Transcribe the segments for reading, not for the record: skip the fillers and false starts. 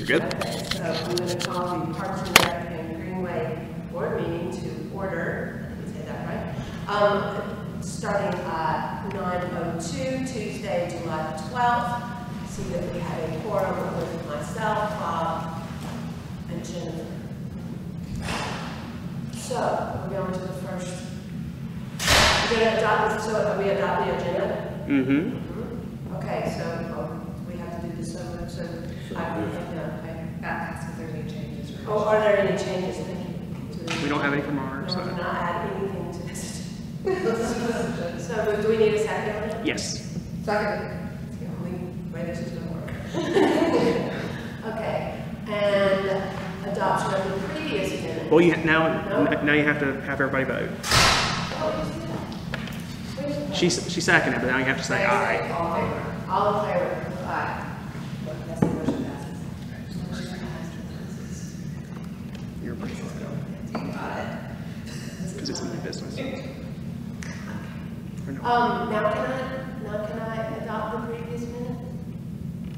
good. Okay, so I'm going to call the Parks and Rec and Greenway Board meeting to order. Let me say that right. Starting at 9:02, Tuesday, July 12th. See that we have a quorum with myself, Bob, and Jennifer. So we're going to the first. We're going to adopt this. So we adopt the agenda. Mm-hmm. Okay, so we have to do this over. So I would ask if there's any changes. Oh, are there any changes? We don't have any from our No, side. we're not add anything to this. So do we need a second? Yes. Second. It's the only way this is going to work. Okay, and adoption of the previous minute. Well, now you have to have everybody vote. She seconded, but now you have to say aye. All in favor? All in favor? Aye. That's the motion passes. You're pretty sure. Got it. Because it's in the business. Now can I adopt the previous minute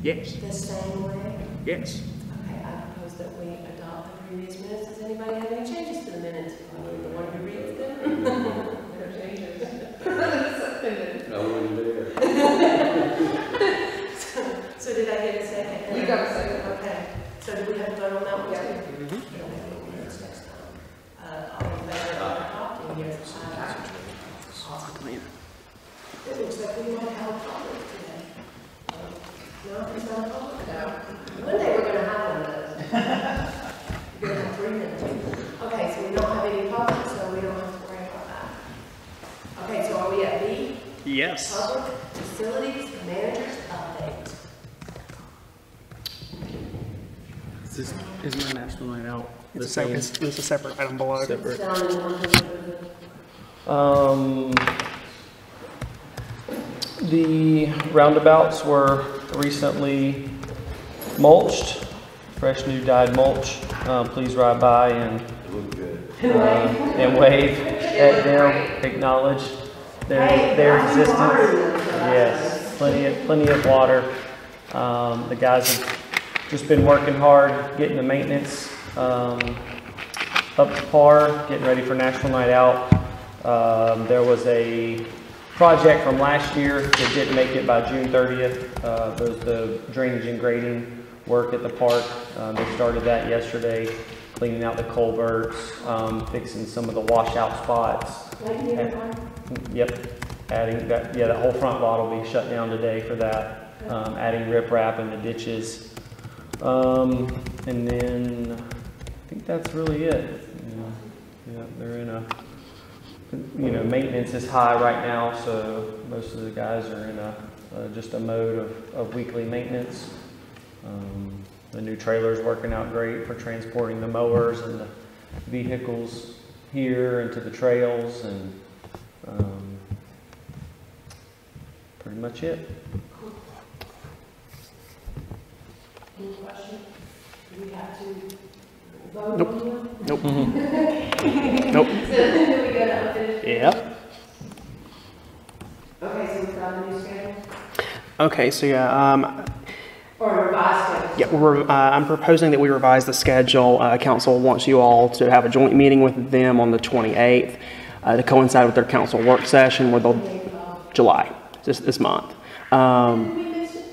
Yes. the same way? Yes. Okay, I propose that we adopt the previous minutes. Does anybody have any changes to the minutes? I'm the one who reads them. No changes. I wasn't there. So did I get a second? You got a second. Okay. So do we have to vote on that one Yeah. too? Mm-hmm. We don't have any minutes next time. All in favor of adopting? Yes. Aye. Awesome. It looks like we might have a public today. No, it's not a public? No. One day we're going to have one of those. We're going to have 3 minutes. Okay, so we don't have any public, so we don't have to worry about that. Okay, so are we at B? Yes. Public Facilities Managers Update. Is my national night out the It's same? it's a separate item below. Separate. Down in one. The roundabouts were recently mulched, fresh new dyed mulch. Please ride by and wave at them, acknowledge their existence. Yes, plenty of water. The guys have just been working hard, getting the maintenance up to par, getting ready for National Night Out. There was a project from last year that didn't make it by June 30th. Was the drainage and grading work at the park. They started that yesterday, cleaning out the culverts, fixing some of the washout spots. Yep, adding that. Yeah, that whole front lot will be shut down today for that. Adding riprap in the ditches, and then I think that's really it. Yeah, they're in a. Maintenance is high right now, so most of the guys are in just a mode of weekly maintenance. The new trailer's working out great for transporting the mowers and the vehicles here into the trails, and pretty much it. Any questions? Do we have to vote Nope. on them? Nope. So Nope. then we go to unfinished. Yep. Okay, so we've got a new schedule? Okay, so yeah, Or revised schedule? I'm proposing that we revise the schedule. Council wants you all to have a joint meeting with them on the 28th to coincide with their council work session with July, this month. Did we mention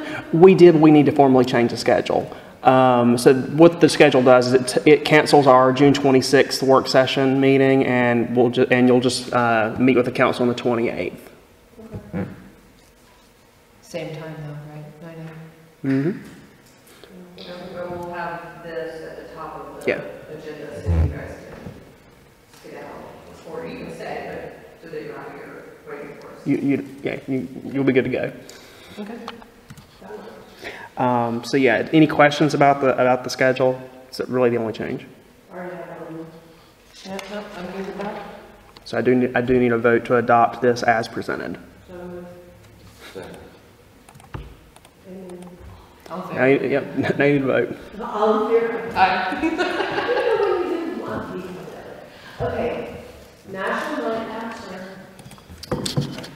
that? We did. We need to formally change the schedule. So what the schedule does is it cancels our June 26th work session meeting, and you'll just meet with the council on the 28th. Okay. Same time though, right? 9 Mm-hmm. We'll have this at the top of the Yeah. agenda so you guys can get out before you can say, but so that you're not here waiting for us. You'll be good to go. Okay. So yeah, any questions about the schedule? It's really the only change. Already have that one. Yeah, no, I'm good with that. So I do need a vote to adopt this as presented. So moved. And All in Now favor? now you need to vote. all in favor? Aye. I don't know when we did one meeting with that. Okay, National Night Out, sir.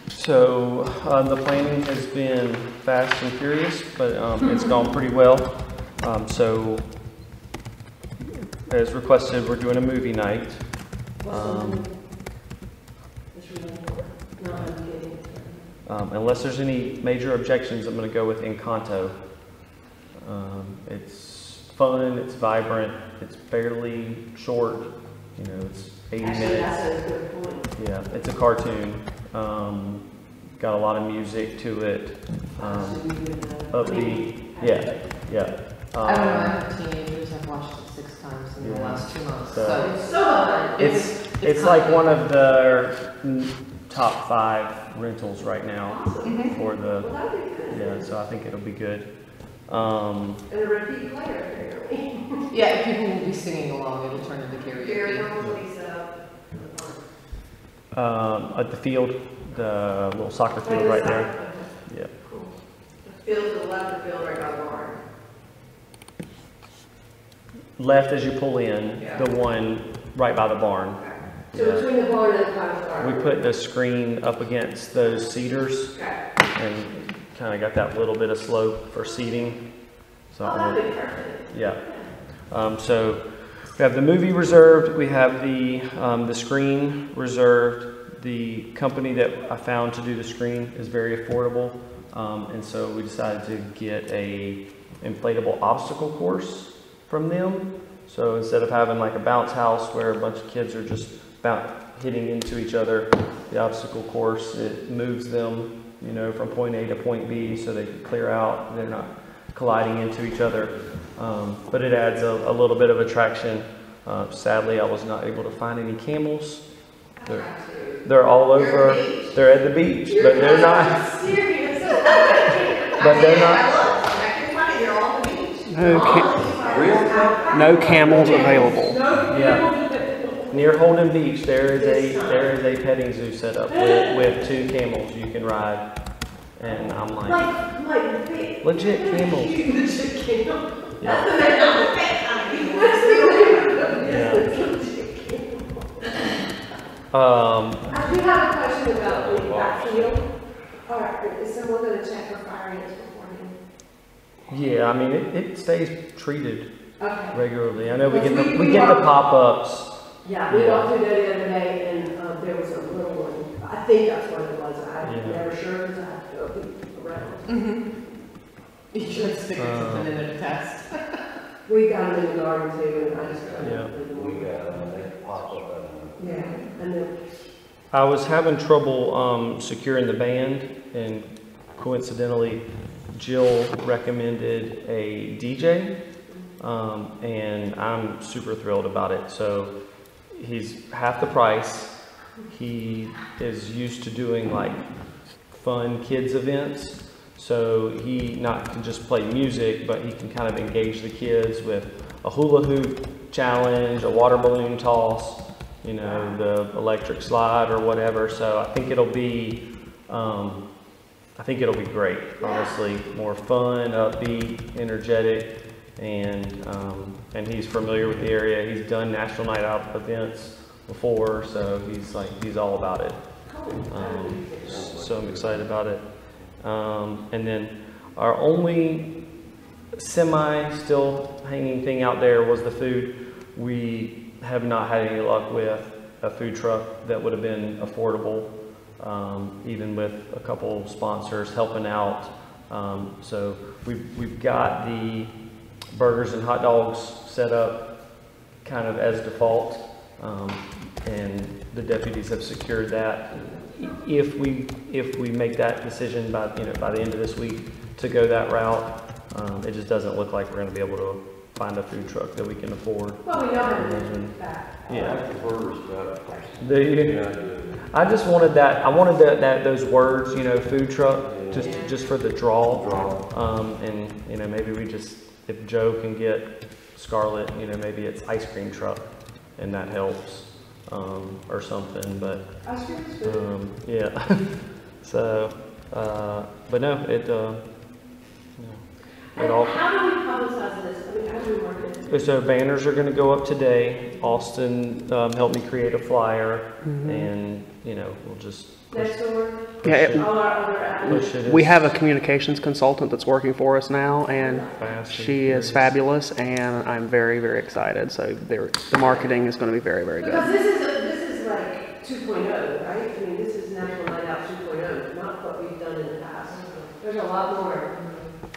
So the planning has been fast and furious, but it's gone pretty well. So, as requested, we're doing a movie night. Unless there's any major objections, I'm going to go with Encanto. It's fun, it's vibrant, it's fairly short. You know, it's 80 minutes. That's a good point. Yeah, it's a cartoon. Got a lot of music to it. Upbeat. Yeah. I don't know, I have teenagers, I've watched it 6 times in the last 2 months, so. It's so fun. It's like one of the top 5 rentals right now for the, Well, that'd be good. yeah, so I think it'll be good. And a repeat player, apparently. Yeah, people will be singing along, it'll turn into Very karaoke. normally set up. At the field, the little soccer field right there. Yeah. Cool. The field to the left of the field right by the barn. Left as you pull in, Yeah. the one right by the barn. So Yeah. between the barn and the kind of barn. We put the screen up against those cedars Okay. and kind of got that little bit of slope for seating. So Oh, that'd be perfect. yeah. So we have the movie reserved. We have the screen reserved. The company that I found to do the screen is very affordable, and so we decided to get a inflatable obstacle course from them. So instead of having like a bounce house where a bunch of kids are just hitting into each other, the obstacle course, it moves them, you know, from point A to point B so they can clear out. They're not colliding into each other, but it adds a little bit of attraction. Sadly, I was not able to find any camels. They're all over. They're at the beach, but they're not. Serious. But they're not. I can find it. You're on the beach. No camels available. Yeah. Near Holden Beach, there is a petting zoo set up with 2 camels you can ride, and I'm like Like big. legit camels. Legit camel. Yeah. That's the name of the pet company. What's the name? Yeah. Legit camel. I do have a question about the backfield. All right, is someone going to check for fire ants beforehand? Yeah, I mean it stays treated Okay. regularly. I know we get the pop-ups. Yeah, we walked through there the other day, and there was a little one. I think that's what it was. I'm never sure because I have to go peek around. You should stick something in it to test. We got them in the garden too, and I just got Yeah. They pop up. Yeah, and then I was having trouble securing the band, and coincidentally, Jill recommended a DJ, and I'm super thrilled about it. So he's half the price. He is used to doing like fun kids events, so he not can just play music, but he can kind of engage the kids with a hula hoop challenge, a water balloon toss, you know, the electric slide or whatever. So I think it'll be great, honestly. More fun, upbeat, energetic, and he's familiar with the area. He's done National Night Out events before, so he's all about it. So I'm excited about it. And then our only still hanging thing out there was the food. We have not had any luck with a food truck that would have been affordable, even with a couple sponsors helping out. So we've got the burgers and hot dogs set up kind of as default, and the deputies have secured that. If we make that decision by the end of this week to go that route, it just doesn't look like we're going to be able to find a food truck that we can afford. well, we know how to do that. Yeah. First, Do you? I just wanted that. I wanted those words, food truck, just for the draw. And maybe if Joe can get Scarlett, maybe it's ice cream truck, and that helps, or something. But Ice cream is good. yeah. So, but no, it all. And how do we publicize this? I mean, how do we market it? So banners are gonna go up today. Austin helped me create a flyer, and you know, we'll just Next door, Yeah, all our other applicants. push it. we have a communications consultant that's working for us now, and Fast and she is furious. fabulous, and I'm very, very excited. So the marketing is going to be very, very good. Because this is like 2.0, right? I mean, this is National Night Out 2.0, not what we've done in the past. There's a lot more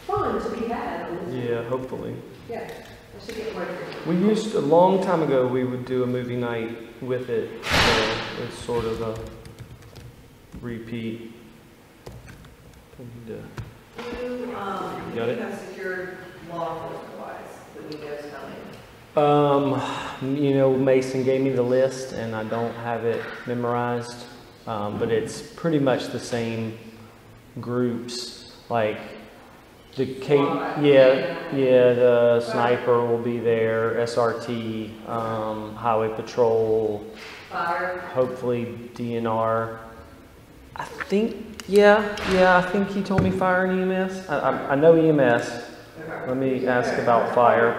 fun to be had on this. Yeah, hopefully. Yeah, I should get more. We used, a long time ago, we would do a movie night with it, so it's sort of a repeat. And, Got it? have secured law enforcement wise, when you guys coming? you know, Mason gave me the list, and I don't have it memorized, but it's pretty much the same groups, like the the sniper will be there, SRT, Highway Patrol, Fire? hopefully DNR. I think, I think he told me fire and EMS. I know EMS. Let me ask about fire.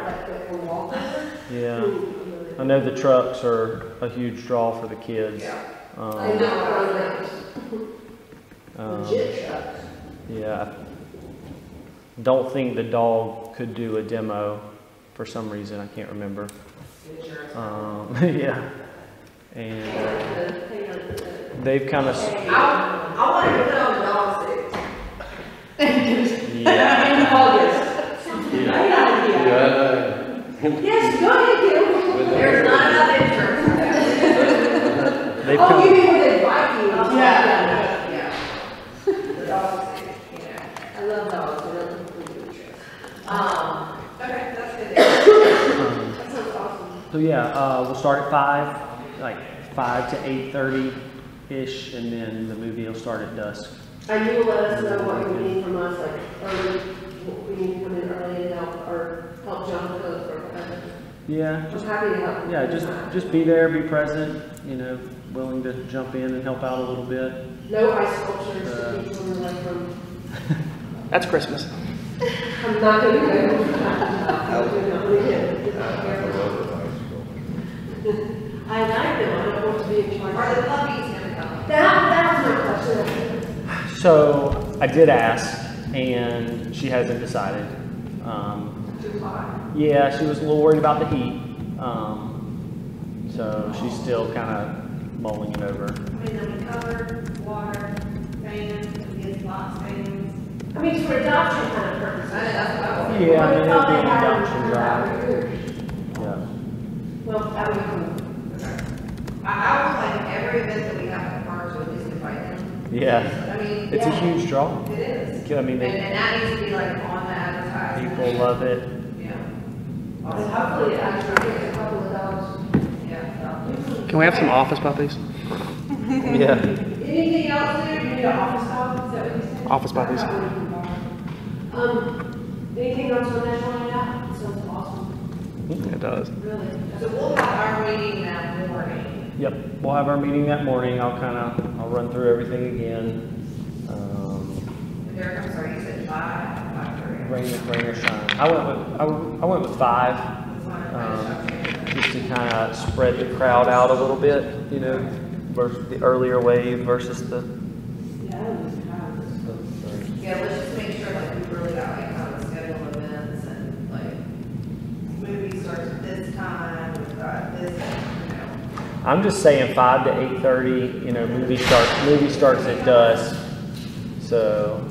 Yeah. I know the trucks are a huge draw for the kids. I know, legit trucks. Yeah. I don't think the dog could do a demo for some reason. I can't remember. Yeah. And they've kind of. I want to put on dog seats. Yeah. In August. Yes, go ahead, Gil. There's not enough insurance for that. They've Oh, kind you of. mean with Vikings? Yeah. The dog seat, yeah. I love dogs, I love them. Okay, that's good. That sounds awesome. So yeah, we'll start at 5, like 5 to 8:30-ish, and then the movie will start at dusk. And you will let us know what you need from us, like early, we need to come in early and help, or help John cook or whatever. Yeah, I'm happy to help. yeah, just be there, be present, you know, willing to jump in and help out a little bit. No ice sculptures to keep children away from. That's Christmas. I'm not gonna go. I like them, I don't want to be in charge. Are the puppies gonna come? That's my question. So I did ask, and she hasn't decided. Too hot? Yeah, she was a little worried about the heat, so she's still kind of mulling it over. I mean, they'll be covered, water, fans, against lots of fans. I mean, it's for adoption kind of purposes. I know, that's what I was. Yeah, I mean, it'll What be they an have adoption for drive. our years. Yeah. Well, that would be cool. I would like every event that we have in March, at least invite them. Yeah, I mean, it's a Yeah. huge draw. it is. I mean, And that needs to be like on the advertisement. people love it. Yeah. And hopefully, actually, get a couple of dogs. Yeah. Can we have some office puppies? Yeah. Anything else there? You need an office dog, is that what you said? Office puppies. Anything else on National Night Out? It sounds awesome, It does. really. So we'll have our meeting that morning. Yep, we'll have our meeting that morning. I'll run through everything again. Derek, I'm sorry, you said 5:30. Rain or shine. I went with 5, just to kind of spread the crowd out a little bit, you know, versus the earlier wave versus the. Yeah, that was kind Yeah, let's just make sure like we really got like how to schedule events and like movie starts at this time, we've got this, you know. I'm just saying 5 to 8:30. You know, movie starts at dusk, so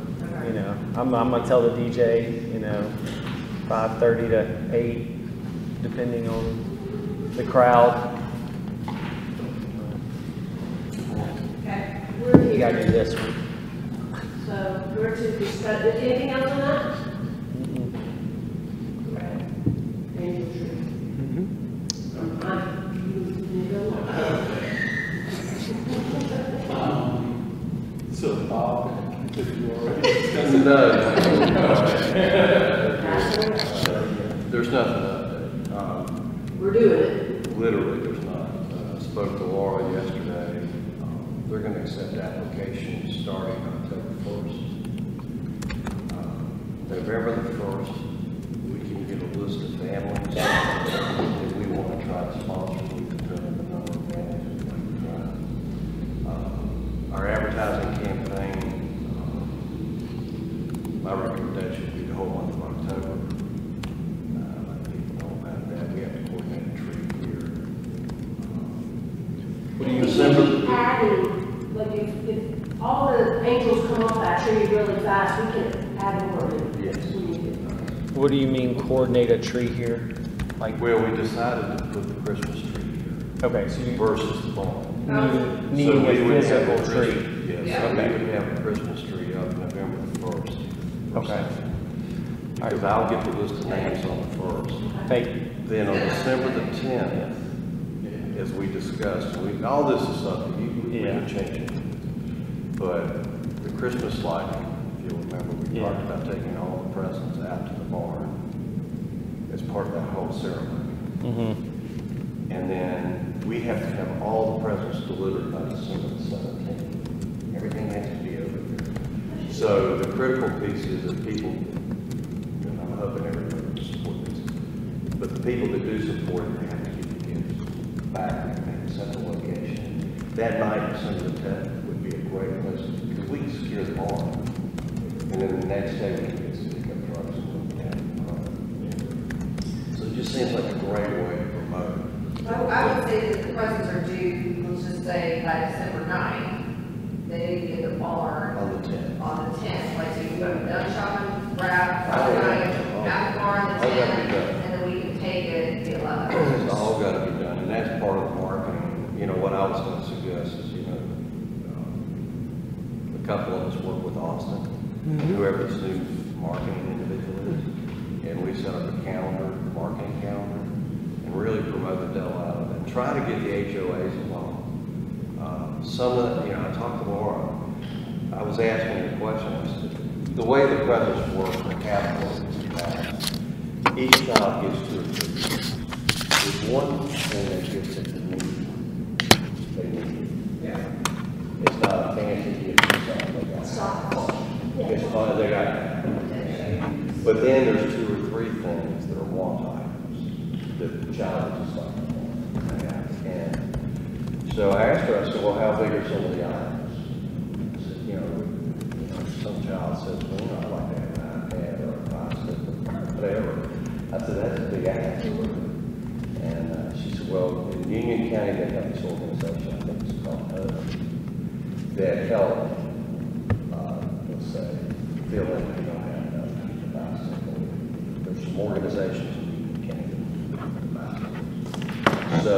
you know I'm gonna tell the DJ, you know, 5:30 to 8, depending on the crowd. Okay. We're You gotta here, do this one. so we're to discuss, anything else on that? Angel tree. So, you already discussed it. There's nothing update. We're doing it. Literally, there's not. Spoke to Laura yesterday. They're gonna accept applications starting October 1st. November the 1st, we can get a list of families if all the angels come off that tree really fast, we can add more in. Yes. We need it. What do you mean coordinate a tree here? Like, Well, we decided to put the Christmas tree here okay, so you versus the barn. needing a we would have physical a Christmas- tree. Yes, Yeah. so we would have a Christmas tree up November the 1st. Okay. Because I'll get the list of names on the 1st. Thank you. Then on December the 10th, as we discussed, all this is something, we Yeah. can change it. But the Christmas lighting, if you'll remember, we Yeah. talked about taking all the presents out to the barn as part of that whole ceremony. Mm-hmm. And then we have to have all the presents delivered by December the 17th. Everything has to be over here. So the critical piece is that people, and I'm hoping everybody will support this, but the people that do support it, they have to get the gifts back in a central location. That night, December the 10th would be a great place, because we can secure the barn. And then the next day, we can get some pickup trucks and look at it. So it just seems like a great way to promote. I would say that the presents are due, let's just say by December 9th. They need to get the barn On the 10th. on the 10th, like, so you can go done shopping, grab, Oh, Friday yeah. night, have the barn on the All gotta be 10th, done. and then we can take it the 11th. It's all got to be done, and that's part of the marketing. You know, what I was going to suggest is, a couple of us work with Austin, whoever this new marketing individual is, and we set up a calendar, marketing calendar, and really promote the devil out of it, and try to get the HOAs involved. Some of the, I talked to Laura, I was asking her a question, I said, the way the presents work, the capital is passed, each child gets 2 or 3. There's one thing that gets it to need. They need it. Yeah. It's not a fancy gift or something they got. It's fun, they got it. But then there's 2 or 3 things that are want items that the child just like. And so I asked her, I said, well, how big are some of the items? I said, some child says, well, I'd like to have an iPad or a bicycle, whatever. I said, that's a big ask. And she said, well, in Union County, they have this organization, I think it's called HUD, that help, let's say, fill in if you don't have enough to keep the bicycle. There's some organizations in Union County. So,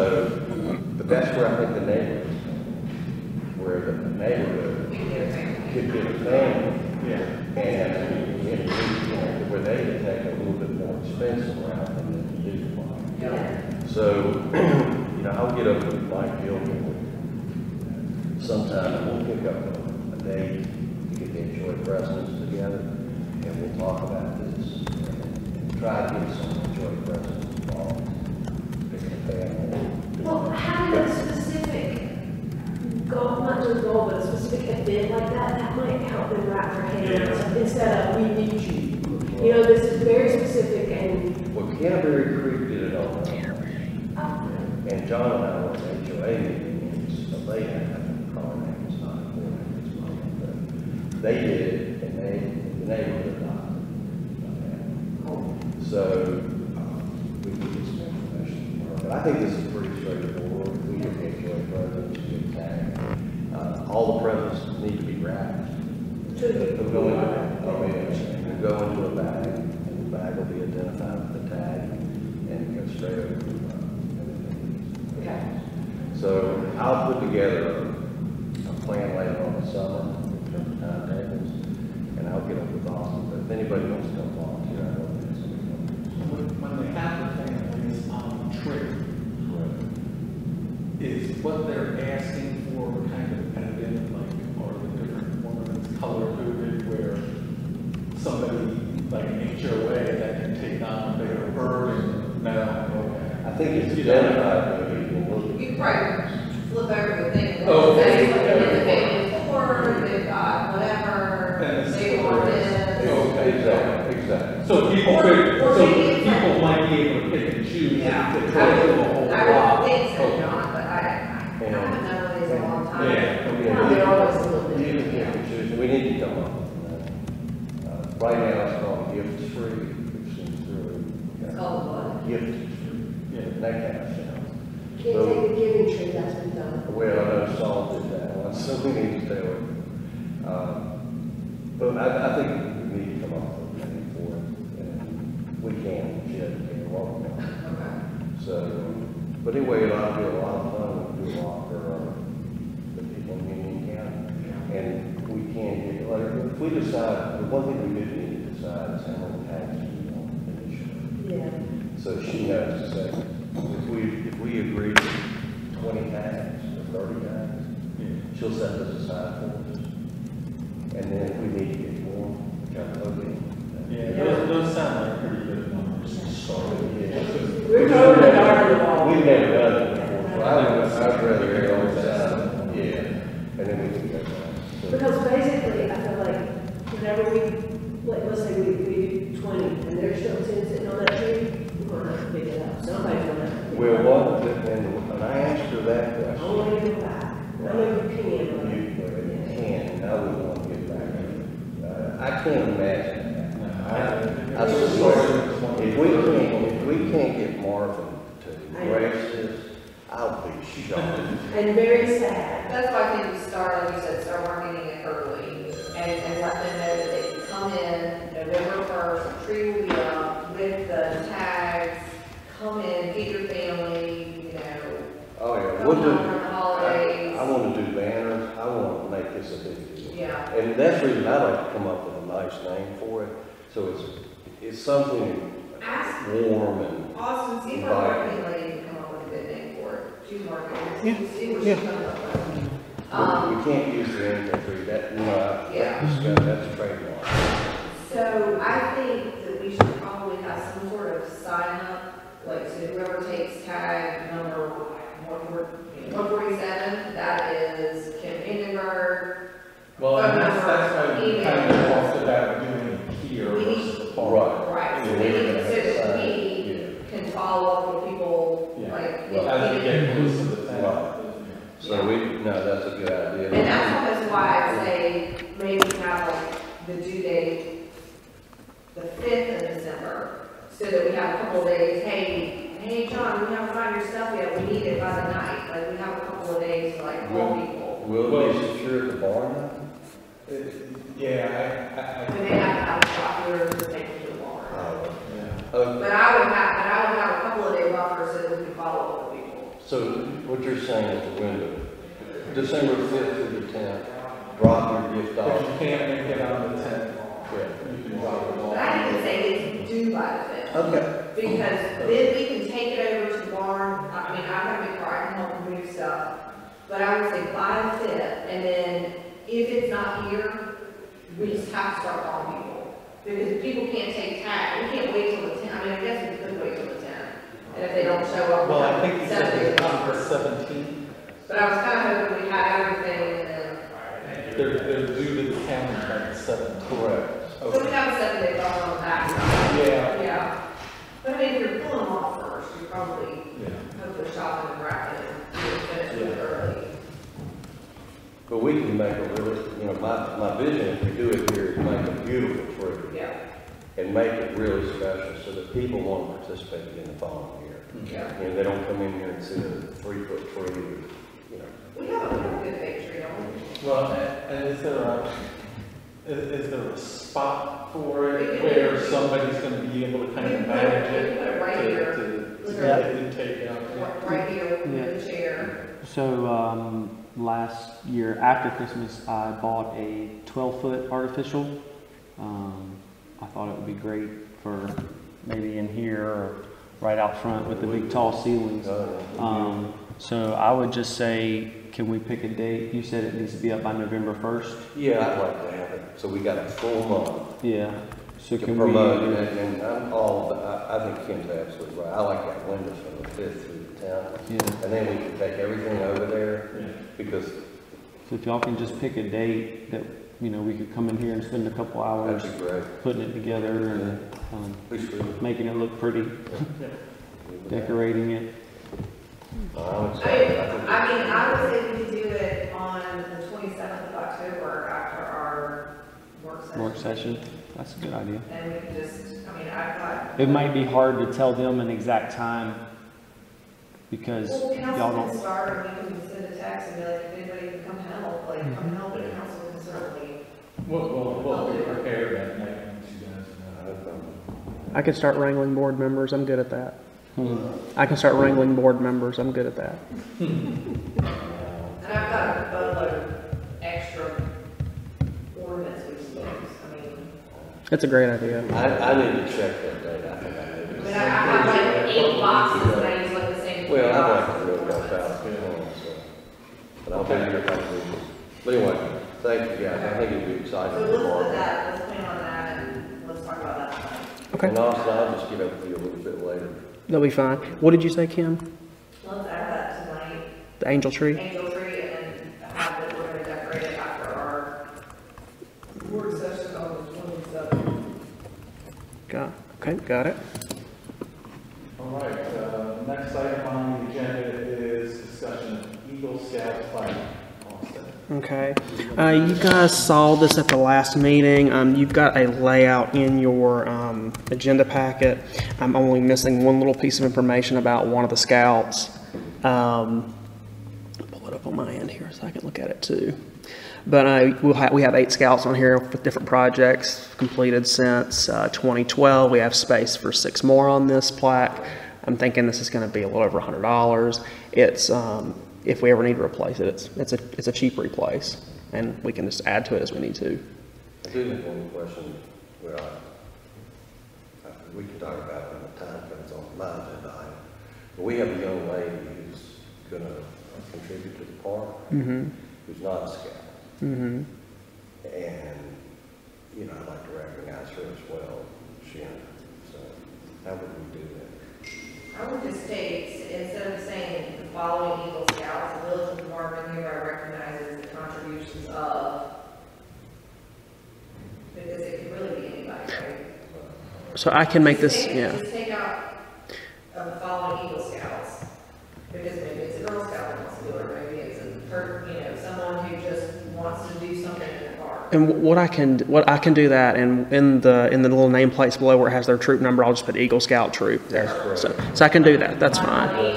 but that's where I think the neighborhood is going, where the neighborhood could get a family. And where they can take a little bit more expensive route than they do one. Yeah. So, I'll get up with Mike Gilmore sometime and we'll pick up a day to get the enjoy presents together and we'll talk about this and try to get some enjoy presents involved. Picking a family. Well, having a specific goal, not just goal, but a specific event like that, that might help them wrap their head around instead of we need you. This is very specific and. Well, Canterbury Creek did it all. And John and I were at HOA meetings, so they had a car name, it's not important, but they did it, and the neighborhood adopted. So, we can get some information tomorrow. But I think this is pretty straightforward. We can get HOA presents, get tagged. All the presents need to be wrapped. They'll go into a bag, and the bag will be identified with the tag, and go straight over to everything. So I'll put together a plan later on the summer in terms of timetables, and I'll get up with Austin. But if anybody wants to come volunteer, I don't think somebody. When they have the families trip, is what they're asking for kind of evident, like, or the different ornaments color coded, where somebody like an HOA that can take on a bigger burden now? I think it's identified when people look. You can probably flip over the thing. Oh, Say, okay. like, in the family forward, they've got whatever, And they want this. Okay. Exactly. So people Or could, so maybe it's like- people might be able to pick and choose Yeah. to try to do a whole lot. I would think so, Okay. John, but I haven't known this in a long time. Yeah. They're always a little bit. You can pick and choose. We need to come up with that. Right now, it's called gift free, which seems really. It's called what? Gift free. Yeah. That kind of sounds. Can't take the giving tree, that's been done. Well, I know Saul did that. Well, so we need to tell her. But I think we need to come up with a plan for it, and we can, she doesn't care what we want. Okay. So, but anyway, it'll be a lot of fun, we'll do a lot for the people in Union County. And we can get, like, if we decide, the one thing we do need to decide is how many taxes we want initially. Yeah. So she knows, to say, if we agree to 20 tags or 30 tags, she'll set this aside for us. And then if we need to get more, which I'm hoping. Yeah, those sound like pretty good numbers to start. We're throwing the dart in the ball. We've never done it before, so I'd rather err on the side, yeah, and then we can go down. So- Because basically, I feel like whenever we, like, let's say we do 20, and there's still 10 sitting on that tree, we're gonna have to pick it up. Somebody's gonna have to pick it Well, up. what, and I asked her that I question. want to go back. I know you can. You can, I wouldn't want to get back. I can't imagine that. I swear, if we can't get Marvin to embrace this, I'll be shocked. And very sad. That's why I think we start, like you said, start marketing it early and let them know that they can come in November 1st, the tree will be up with the tags, come in, get your family, you know. Oh, yeah, Go we'll do. home for the holidays. I want to do banners, I want to make this a big deal. Yeah. And that's the reason I like to come up with a nice name for it, so it's something Ask warm and. Austin, see if our marketing lady can come up with a good name for it. She's marketing. See what she comes up with. We can't use the infantry, that, you know, Yeah. that's a trademark. So I think that we should probably have some sort of sign up, like, so whoever takes tag number 147, that is Kim Hindenburg. Well, and that's why we Email. kind of talked about doing it here versus the park. Right, so Yeah, we we're need, gonna so have that sign, we can follow up with people, Yeah. like, Well, As we get close to the Right. town. So no, that's a good idea. and that's almost why I say maybe have like the due date the 5th of December, so that we have a couple of days, hey, John, we haven't found your stuff yet, we need it by the night, like, we have a couple of days to like call people. Will they secure the barn? Yeah, When they have to have a shop here to take it to the barn. yeah. But I would have a couple of day buffer so that we can follow up with people. So what you're saying is the window, December 5th through the 10th, drop your gift If off. you can't make it on the 10th, Yeah. you can drop it But off. I need to say it's due by the 5th. Okay. Because then we can take it over to the barn, I mean, I have a car, I can help move stuff, but I would say by the 5th, and then if it's not here, we just have to start calling people. Because if people can't take tag, we can't wait till the 10th, I mean, I guess we could wait till the 10th, and if they don't show up, we Well, I have think you said 7 it's days. on for 17th. But I was kind of hoping we had everything, and then, They're due to the county by the 7th. Correct. so we have a 7-day buffer on that. Yeah. Yeah. But I mean, if you're pulling them off first, you probably, Yeah. hopefully shopping and wrapping and finish with it early. But we can make a really, you know, my vision, if we do it here, is make a beautiful tree Yeah, and make it really special so that people want to participate in the following year. yeah. You know, they don't come in here and see a 3-foot tree, you know. We have a good fake tree, don't we? Well, and is there a spot for it where somebody's gonna be able to kind of manage it? We put it right here. To take out. Right here, Yeah. with the chair. So last year after Christmas, I bought a 12-foot artificial. I thought it would be great for maybe in here or right out front with the big tall ceilings. So I would just say, can we pick a date? You said it needs to be up by November 1st. Yeah, I'd like to have it, so we got a full month Yeah. So to can promote we? it, and I'm all, I think Kim's absolutely right. I like that window from the 5th through the 10th. Yeah. And then we can take everything over there, Yeah. because So if y'all can just pick a date that, you know, we could come in here and spend a couple hours that'd be great. putting it together and Please do. making it look pretty, decorating it. I'm excited. I think I mean, I would say we could do it on the 27th of October after our work session. That's a good idea. And we can just, I mean, I've got. It might be hard to tell them an exact time because Well, y'all council can don't. start, and we can send a text and be like, if anybody can come help, like, come help, and council can certainly. We'll be prepared that night once you guys know. I can start wrangling board members. I'm good at that. I can start wrangling board members. I'm good at that. And I've got a boatload of extra ornaments we can use. I mean, It's a great idea. I need to check that date. I think I need to. I have like 8 boxes and I use like the same. Well, I'd like to boxes. do it about, so. But I'll be here probably. But anyway, thank you guys. I think it'd be exciting. So let's put that, let's plan on that and let's talk about that tonight. Okay, And also, I'll just get up to you a little bit later. that'll be fine. What did you say, Kim? Let's add that tonight, The angel tree? angel tree, and then have that we're gonna decorate it after our work session on the 27th. Got it. All right, next item on the agenda is discussion of Eagle Scout flag. Austin. Okay. You guys saw this at the last meeting. You've got a layout in your agenda packet. I'm only missing one little piece of information about one of the scouts. Pull it up on my end here so I can look at it too. But we have 8 scouts on here with different projects completed since 2012. We have space for 6 more on this plaque. I'm thinking this is going to be a little over $100. It's if we ever need to replace it, it's a cheap replace, and we can just add to it as we need to. I do have one question. Well, we can talk about it when the time comes on my agenda item. But we have a young lady who's going to contribute to the park, who's not a scout. And, you know, I'd like to recognize her as well, Shannon. So how would we do that? I would just state, instead of saying the following Eagle Scouts, the Village of Marvin hereby recognizes the contributions of, because it could really be anybody, right? So I can make this, Just take out of the following Eagle Scouts, because maybe it's a Girl Scout that wants to do it, or maybe it's someone who just wants to do something in the park. And what I can do that, and in the little nameplates below where it has their troop number, I'll just put Eagle Scout troop there. So I can do that. That's fine.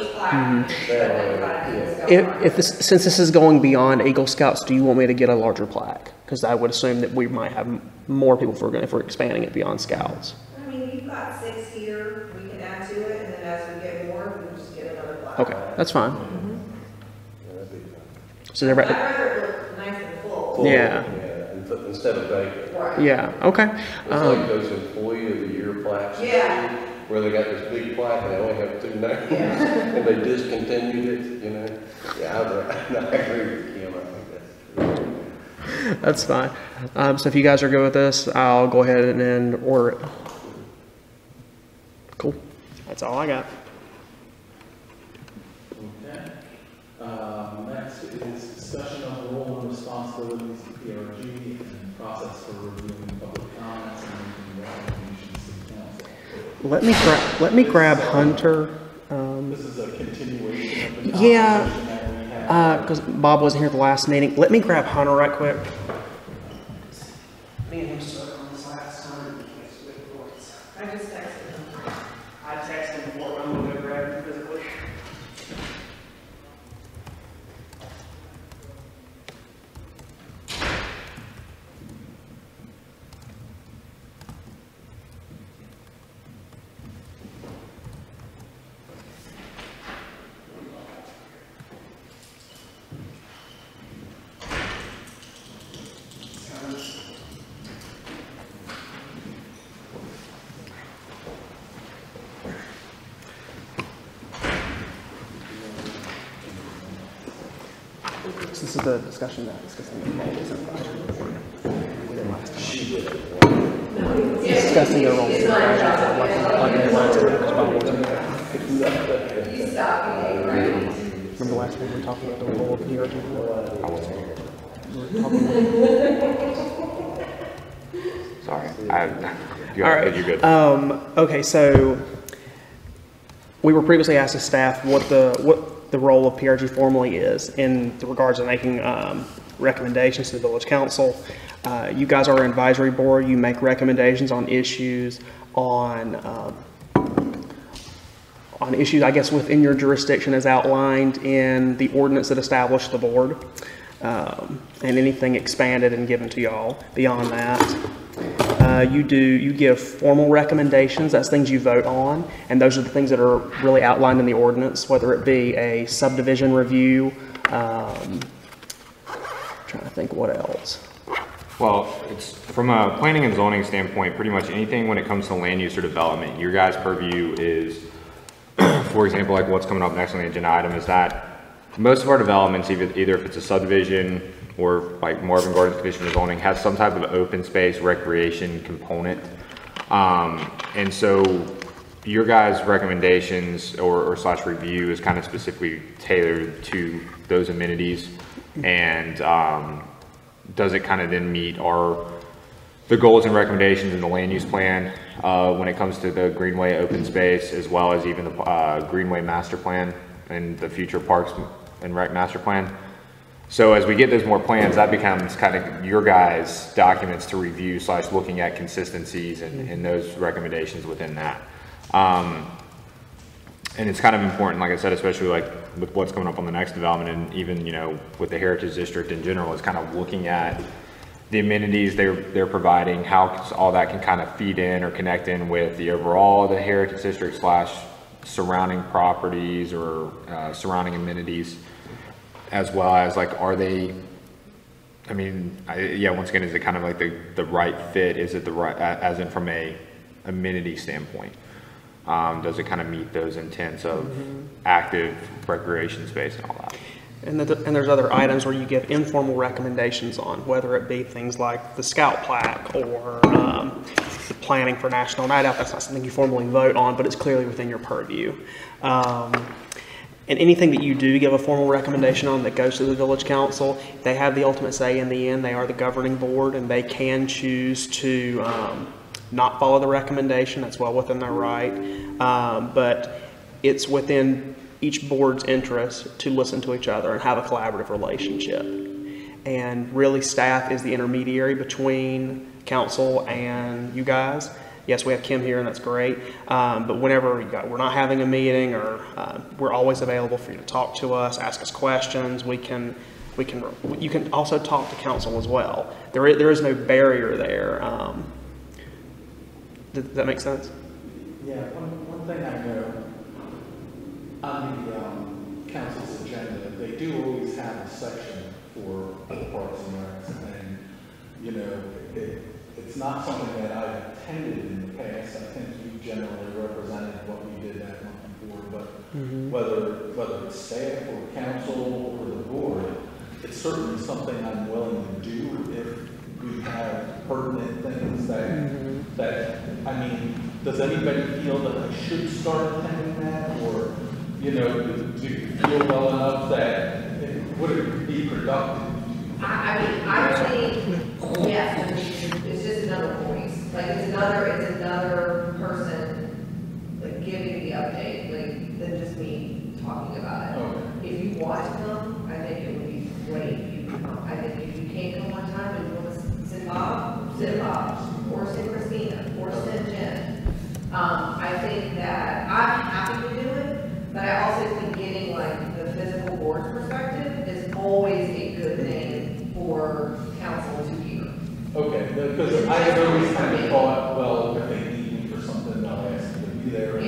Since this is going beyond Eagle Scouts, do you want me to get a larger plaque? Because I would assume that we might have more people if we're expanding it beyond Scouts. I mean, you've got 6 here, we can add to it, and then as we get more, we can just get another plaque. Okay, that's fine. Yeah, that'd be fun. So I'd everybody, rather it look nice and full. Yeah. Instead of vacant. Right. yeah, okay. It's like those employee of the year plaques. Yeah. Where they got this big plaque and they only have 2 names. Yeah. And they discontinued it, you know. Yeah, I agree with Kim. I think that's That's fine. So if you guys are good with this, I'll go ahead and order it. Cool. That's all I got. Okay. Next is discussion of the role and responsibilities of PR&G and process for reviewing public comments and making recommendations to the council. Let me grab Hunter. This is a continuation of the Yeah. conversation that we had. Because Bob wasn't here at the last meeting. Let me grab Hunter right quick. Me and him spoke on this last time. I just texted him. I texted him before. I'm going to go grab him physically. This is the discussion that discussing the role as advisory board. We did last time. Discussing their role as advisory board, like in the last time, because Bob wasn't here. You stop me, right? Remember last time we were talking about the role of the urgent board? I wasn't here. Sorry. All right. You're good. Okay, so we were previously asked as staff what the role of PRG formally is in regards to making recommendations to the village council. You guys are an advisory board. You make recommendations on issues, on on issues, I guess, within your jurisdiction as outlined in the ordinance that established the board, and anything expanded and given to y'all beyond that. You give formal recommendations. That's things you vote on, and those are the things that are really outlined in the ordinance, whether it be a subdivision review. Trying to think what else. Well, it's from a planning and zoning standpoint, pretty much anything when it comes to land use or development, your guys' purview is, for example, like what's coming up next on the agenda item is that most of our developments, either if it's a subdivision or like Marvin Gardens Division of Zoning, has some type of open space recreation component. And so your guys' recommendations or slash review is kind of specifically tailored to those amenities, and does it kind of then meet the goals and recommendations in the land use plan when it comes to the Greenway open space, as well as even the Greenway master plan and the future Parks and Rec master plan. So as we get those more plans, that becomes kind of your guys' documents to review slash looking at consistencies and those recommendations within that. And it's kind of important, like I said, especially like with what's coming up on the next development, and even, you know, with the Heritage District in general, is kind of looking at the amenities they're providing, how all that can kind of feed in or connect in with the overall, the Heritage District slash surrounding properties or surrounding amenities, as well as like, are they, I mean, yeah, once again, is it kind of like the right fit? Is it the right, as in from a amenity standpoint? Does it kind of meet those intents of active recreation space and all that? And there's other items where you give informal recommendations on, whether it be things like the scout plaque or the planning for National Night Out. That's not something you formally vote on, but it's clearly within your purview. And anything that you do give a formal recommendation on that goes to the village council, they have the ultimate say in the end. They are the governing board, and they can choose to not follow the recommendation. That's well within their right. But it's within each board's interest to listen to each other and have a collaborative relationship. And really, staff is the intermediary between council and you guys. Yes, we have Kim here, and that's great. But whenever we're not having a meeting, or we're always available for you to talk to us, ask us questions. You can also talk to council as well. There is no barrier there. Does that make sense? Yeah, one thing I know, on the council's agenda, they do always have a section for Parks and Recs, and, you know, it's not something that I've attended in the past. I think you generally represented what we did that month before, but whether it's staff or council or the board, it's certainly something I'm willing to do if we have pertinent things that, I mean, does anybody feel that I should start attending that, or, you know, do you feel well enough that would it be productive? I think, yes, it's just another voice. Like, it's another person, like, giving the update, like, than just me talking about it. Okay. If you want to come, I think it would be great if you could come. I think if you can't come one time and you want to send Bob, or send Christina, or send Jen. I think that I'm happy to do it, but I also think getting like the physical board's perspective is always a good thing for council to hear. Okay, because I had always kind of thought, well, if they need me for something, I'll ask them to be there. We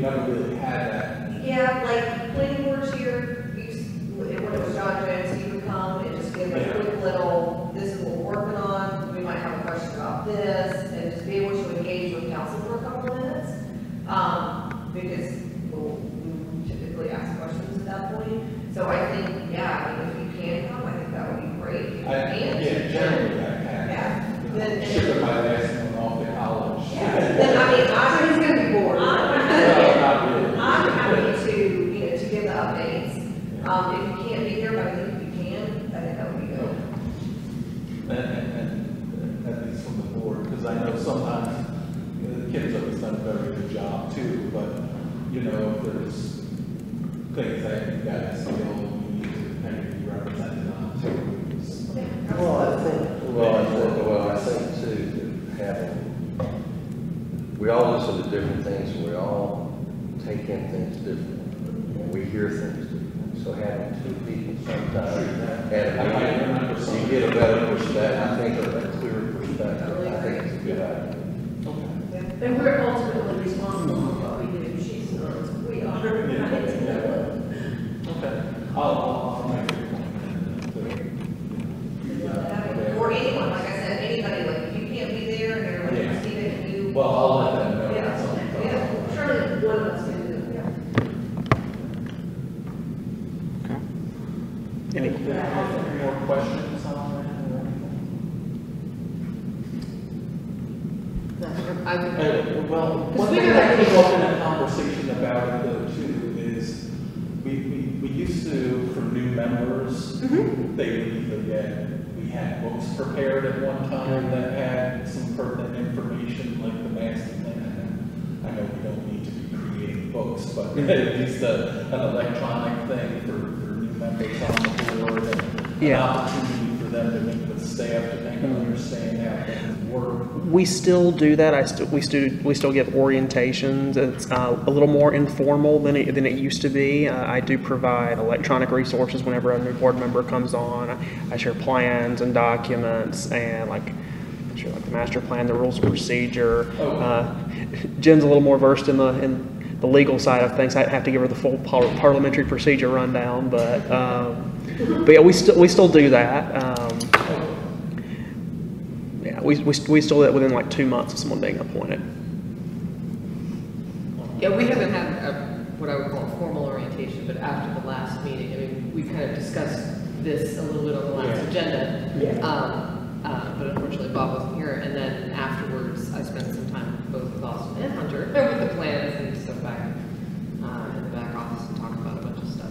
never really had that. Yeah, like planning board's here, when it was John Jones, he would come and just give a quick little, this is what we're working on, we might have a question about this, and just be able to engage with council for a couple of minutes. Because we typically ask questions at that point. So I think, yeah, I mean, if you can come, I think that would be great. Generally I can. Yeah. Then, Ship my last one off to college. Yeah. Then, I mean, I'm going to be bored. I'm happy to, you know, to give the updates. If you can't be there, but I think if you can, I think that would be good. And at least from the board, because I know sometimes, you know, the kids always done a very good job too, but, you know, if there's things that you guys feel you need to kind of be represented on too. I think too, that having, we all listen to different things, and we all take take in things differently, and we hear things differently. So having two people sometimes, and you get a better perspective, I think, a clearer perspective. I think it's a good idea. And we're ultimately responsible for what we do. She's not, we are. Okay. I'll make it. Or anyone, like I said, anybody, like, if you can't be there and everybody can see it, and you. Well, I'll let them know. Yeah, surely one of us can do it, yeah. Any More questions on that? Well, one thing that came up in a conversation about it though too is we used to, for new members, they would either get, we had books prepared at one time that had some pertinent information like the master plan. I know we don't need to be creating books, but at least an electronic thing for new members on the board and an opportunity for them to meet with staff to kind of understand how things work. We still do that. We still give orientations. It's a little more informal than it used to be. I do provide electronic resources whenever a new board member comes on. I share plans and documents and like the master plan, the rules of procedure. Jen's a little more versed in the legal side of things. I have to give her the full parliamentary procedure rundown, but yeah, we still do that. Yeah, we still do that within like 2 months of someone being appointed. Yeah, we haven't had what I would call a formal orientation, but after the last meeting, I mean, we kind of discussed this a little bit on the last agenda. But unfortunately Bob wasn't here, and then afterwards I spent some time both with Austin and Hunter with the plans and stuff back in the back office and talk about a bunch of stuff.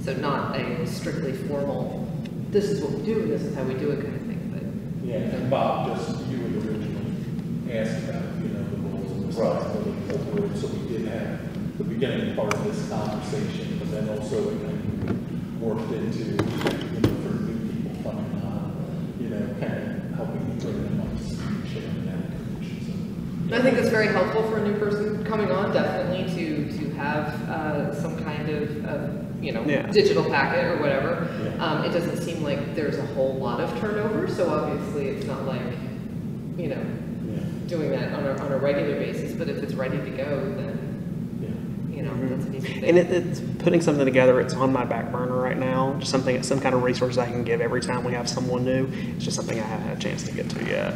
So not a strictly formal, this is what we do, this is how we do it kind of thing. But yeah, and Bob, just you had originally asked about, the roles and responsibilities of the board, so we did have the beginning part of this conversation, but then also it kind of worked into, for new people coming on, kind of helping bring them up to speed, sharing that information. I think that's very helpful for a new person coming on, definitely to have some kind of digital packet or whatever. It doesn't seem like there's a whole lot of turnover, so obviously it's not like doing that on a regular basis. But if it's ready to go, then that's an easy thing. And it's putting something together. It's on my back burner right now. Just some kind of resource I can give every time we have someone new. It's just something I haven't had a chance to get to yet.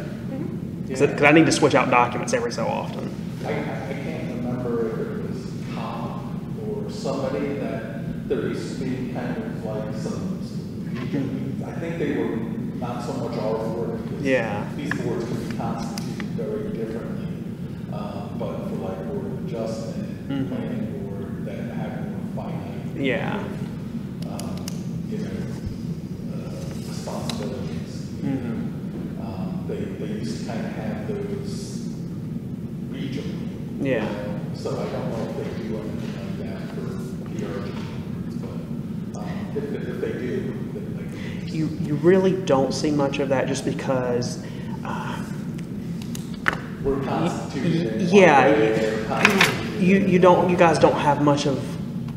Because I need to switch out documents every so often. I can't remember if it was Tom or somebody that there used to be kind of like some, I think they were not so much our board. These boards can be constituted very differently. But for like Board of Adjustment, planning board that have more finite responsibilities. They used to kind of have those regionally. So I don't know if they do anything like that for PR&G, but if they do, then they do. You really don't see much of that just because we're constituted. You guys don't have much of,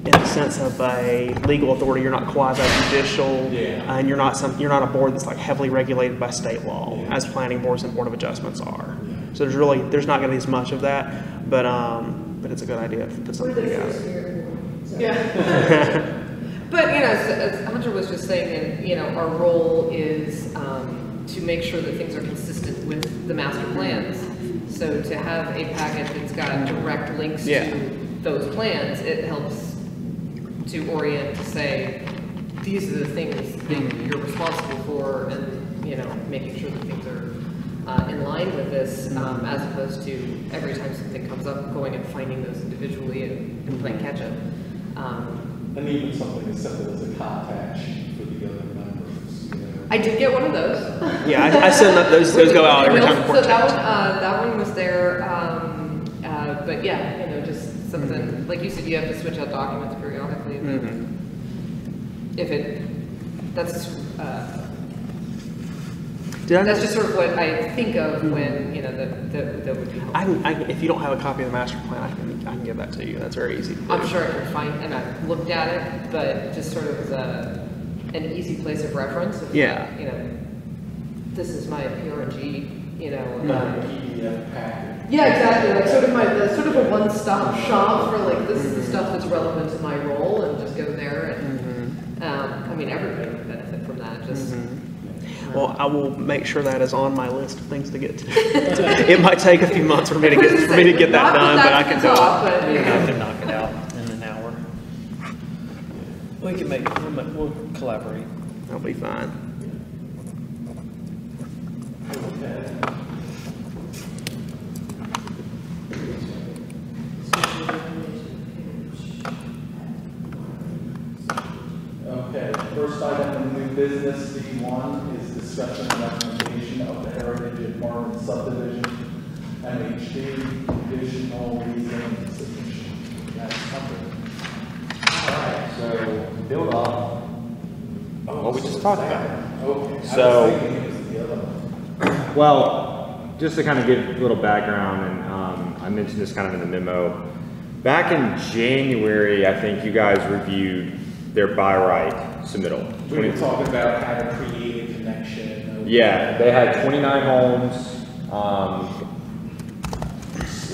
in the sense of a legal authority. You're not quasi-judicial, and you're not a board that's like heavily regulated by state law, as planning boards and Board of Adjustments are. So there's not going to be as much of that, but it's a good idea to put something together. But as Hunter was just saying, our role is to make sure that things are consistent with the master plans. So to have a packet that's got direct links to those plans, it helps to orient, to say, these are the things that you're responsible for, and making sure that things are in line with this, as opposed to every time something comes up, going and finding those individually and playing catch up. And even something as simple as a contact sheet for the other members. I did get one of those. I send that, those go out every time. So that one was there, but just something, like you said, you have to switch out documents periodically. If that's That's just sort of what I think of when, you know, that would be helpful. If you don't have a copy of the master plan, I can give that to you. That's very easy to do. I'm sure I can find, and I've looked at it, but just sort of as an easy place of reference. Of, Yeah. You know, this is my PR&G, you know. PDF packet. Yeah, exactly. Like sort of a one-stop shop for like, this is the stuff that's relevant to my role, and just go there and, I mean, everybody would benefit from that, just. Well, I will make sure that is on my list of things to get to. It might take a few months for me to get that done, but I can do it. I can knock it out in an hour. We can we'll collaborate. That'll be fine. Okay, first item in new business, D1, is discussion and recommendation of the Heritage and Marvin subdivision, MHD, conditional rezone submission. That's covered. Alright, so build off what we just talked about. Okay. So- I was thinking it was the other one. Well, just to kind of give a little background, and I mentioned this kind of in the memo. Back in January, I think you guys reviewed their by right submittal. We were talking about how to create a connection. Yeah, they had 29 homes. I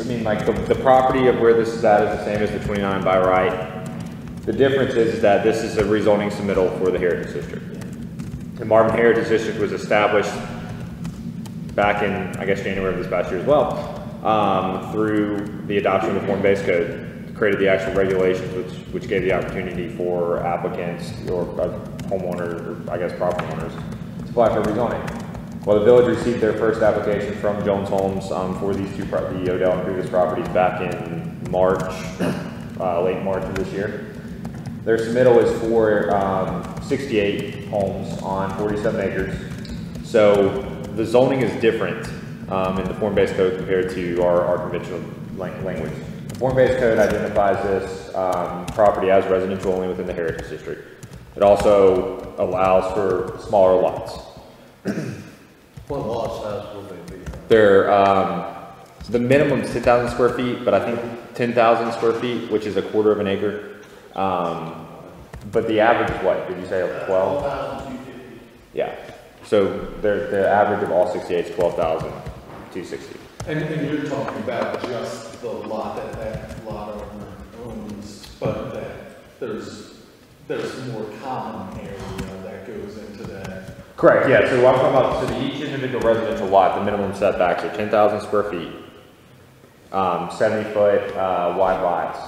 mean, like the property of where this is at is the same as the 29 by right. The difference is that this is a rezoning submittal for the Heritage District. The Marvin Heritage District was established back in, I guess, January of this past year as well, through the adoption of the form-based code. Created the actual regulations, which gave the opportunity for applicants or homeowners, or I guess property owners, to apply for rezoning. Well, the village received their first application from Jones Homes for these two, the Odell and previous properties, back in March, late March of this year. Their submittal is for 68 homes on 47 acres. So the zoning is different in the form-based code compared to our conventional language. The form-based code identifies this property as residential only within the Heritage District. It also allows for smaller lots. What lot size will they be? They're, the minimum is 10,000 square feet, but I think 10,000 square feet, which is a quarter of an acre. But the average is what? Did you say 12? 12,250. Yeah. So the average of all 68 is 12,260. And you're talking about just the lot that lot owner owns, but that there's more common area that goes into that. Correct, yeah, so I'm talking about, so each individual residential lot, the minimum setbacks are 10,000 square feet, 70-foot wide lots,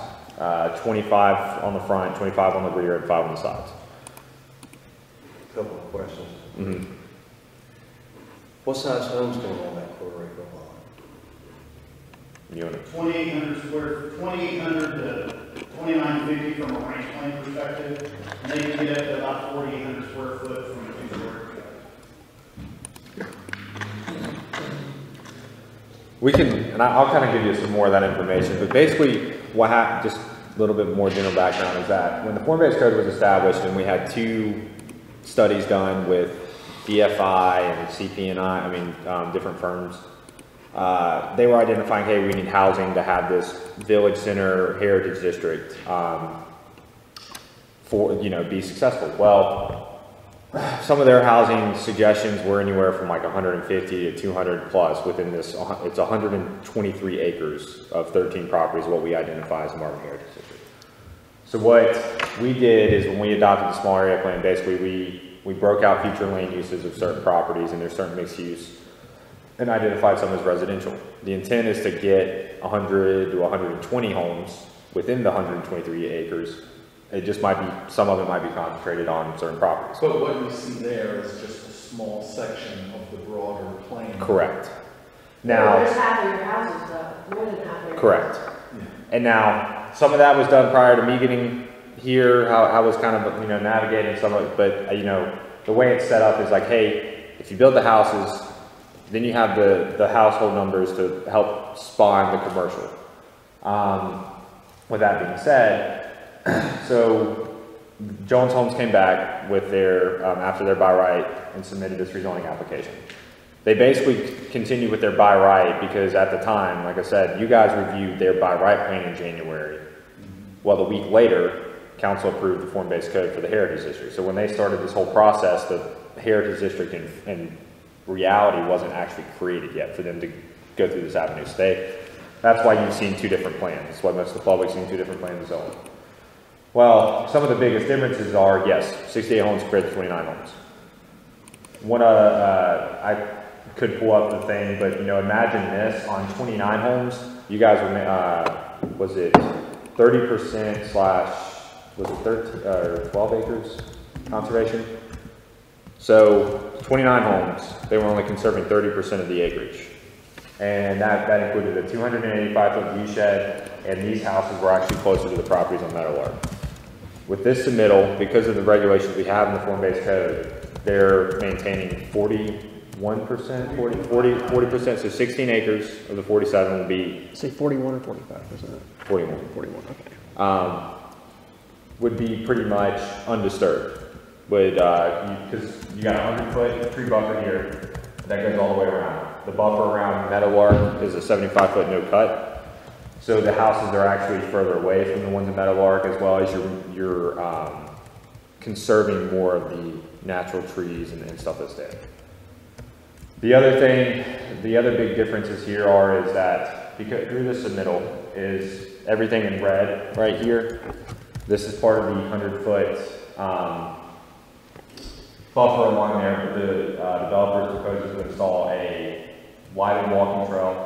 25 on the front, 25 on the rear, and 5 on the sides. Couple of questions. Mm-hmm. What size homes going on that quarter acre lot? You want to, 2,800 to 2,950 from a range plan perspective, and they can get up to about 4,800 square foot from a two-story. we can, and I'll kind of give you some more of that information, but basically what happened, just a little bit more general background, is that when the form-based code was established and we had 2 studies done with DFI and CP&I, different firms, they were identifying, hey, we need housing to have this village center heritage district for, be successful. Well, some of their housing suggestions were anywhere from like 150 to 200 plus within this. It's 123 acres of 13 properties, what we identify as the Marvin Heritage District. So what we did is when we adopted the small area plan, basically we broke out future land uses of certain properties, and there's certain mixed use, and identified some as residential. The intent is to get 100 to 120 homes within the 123 acres. It just might be, some of it might be concentrated on certain properties. But what you see there is just a small section of the broader plan. Correct. Now, There's half of your houses though, more than half of your correct. houses. Yeah. And now, some of that was done prior to me getting here, how I was kind of, navigating some of it, but, the way it's set up is like, hey, if you build the houses, then you have the household numbers to help spawn the commercial. With that being said, so Jones Homes came back with their, after their by right, and submitted this rezoning application. They basically continue with their by right because at the time, like I said, you guys reviewed their by right plan in January. Well, the week later, council approved the form-based code for the Heritage District. So when they started this whole process, the Heritage District in reality wasn't actually created yet for them to go through this avenue. So that's why you've seen two different plans. That's why most of the public's seen two different plans and so on. Well, some of the biggest differences are, yes, 68 homes compared to 29 homes. I could pull up the thing, but you know, imagine this on 29 homes. You guys were, was it 30% slash, was it 13 or 12 acres conservation? So 29 homes, they were only conserving 30% of the acreage. And that included a 285-foot view shed, and these houses were actually closer to the properties on Meadowlark. With this submittal, because of the regulations we have in the form-based code, they're maintaining 41%, 40%, so 16 acres of the 47 will be... Say 41 or 45%? 41. 41, okay. Would be pretty much undisturbed. Because you got a 100-foot tree buffer here, that goes all the way around. The buffer around Meadowlark is a 75-foot no cut. So the houses are actually further away from the ones in Meadowlark, as well as you're conserving more of the natural trees and stuff that's there. The other big differences here is that because through the submittal is everything in red right here. This is part of the 100-foot buffer along there. The developers proposes to install a widened walking trail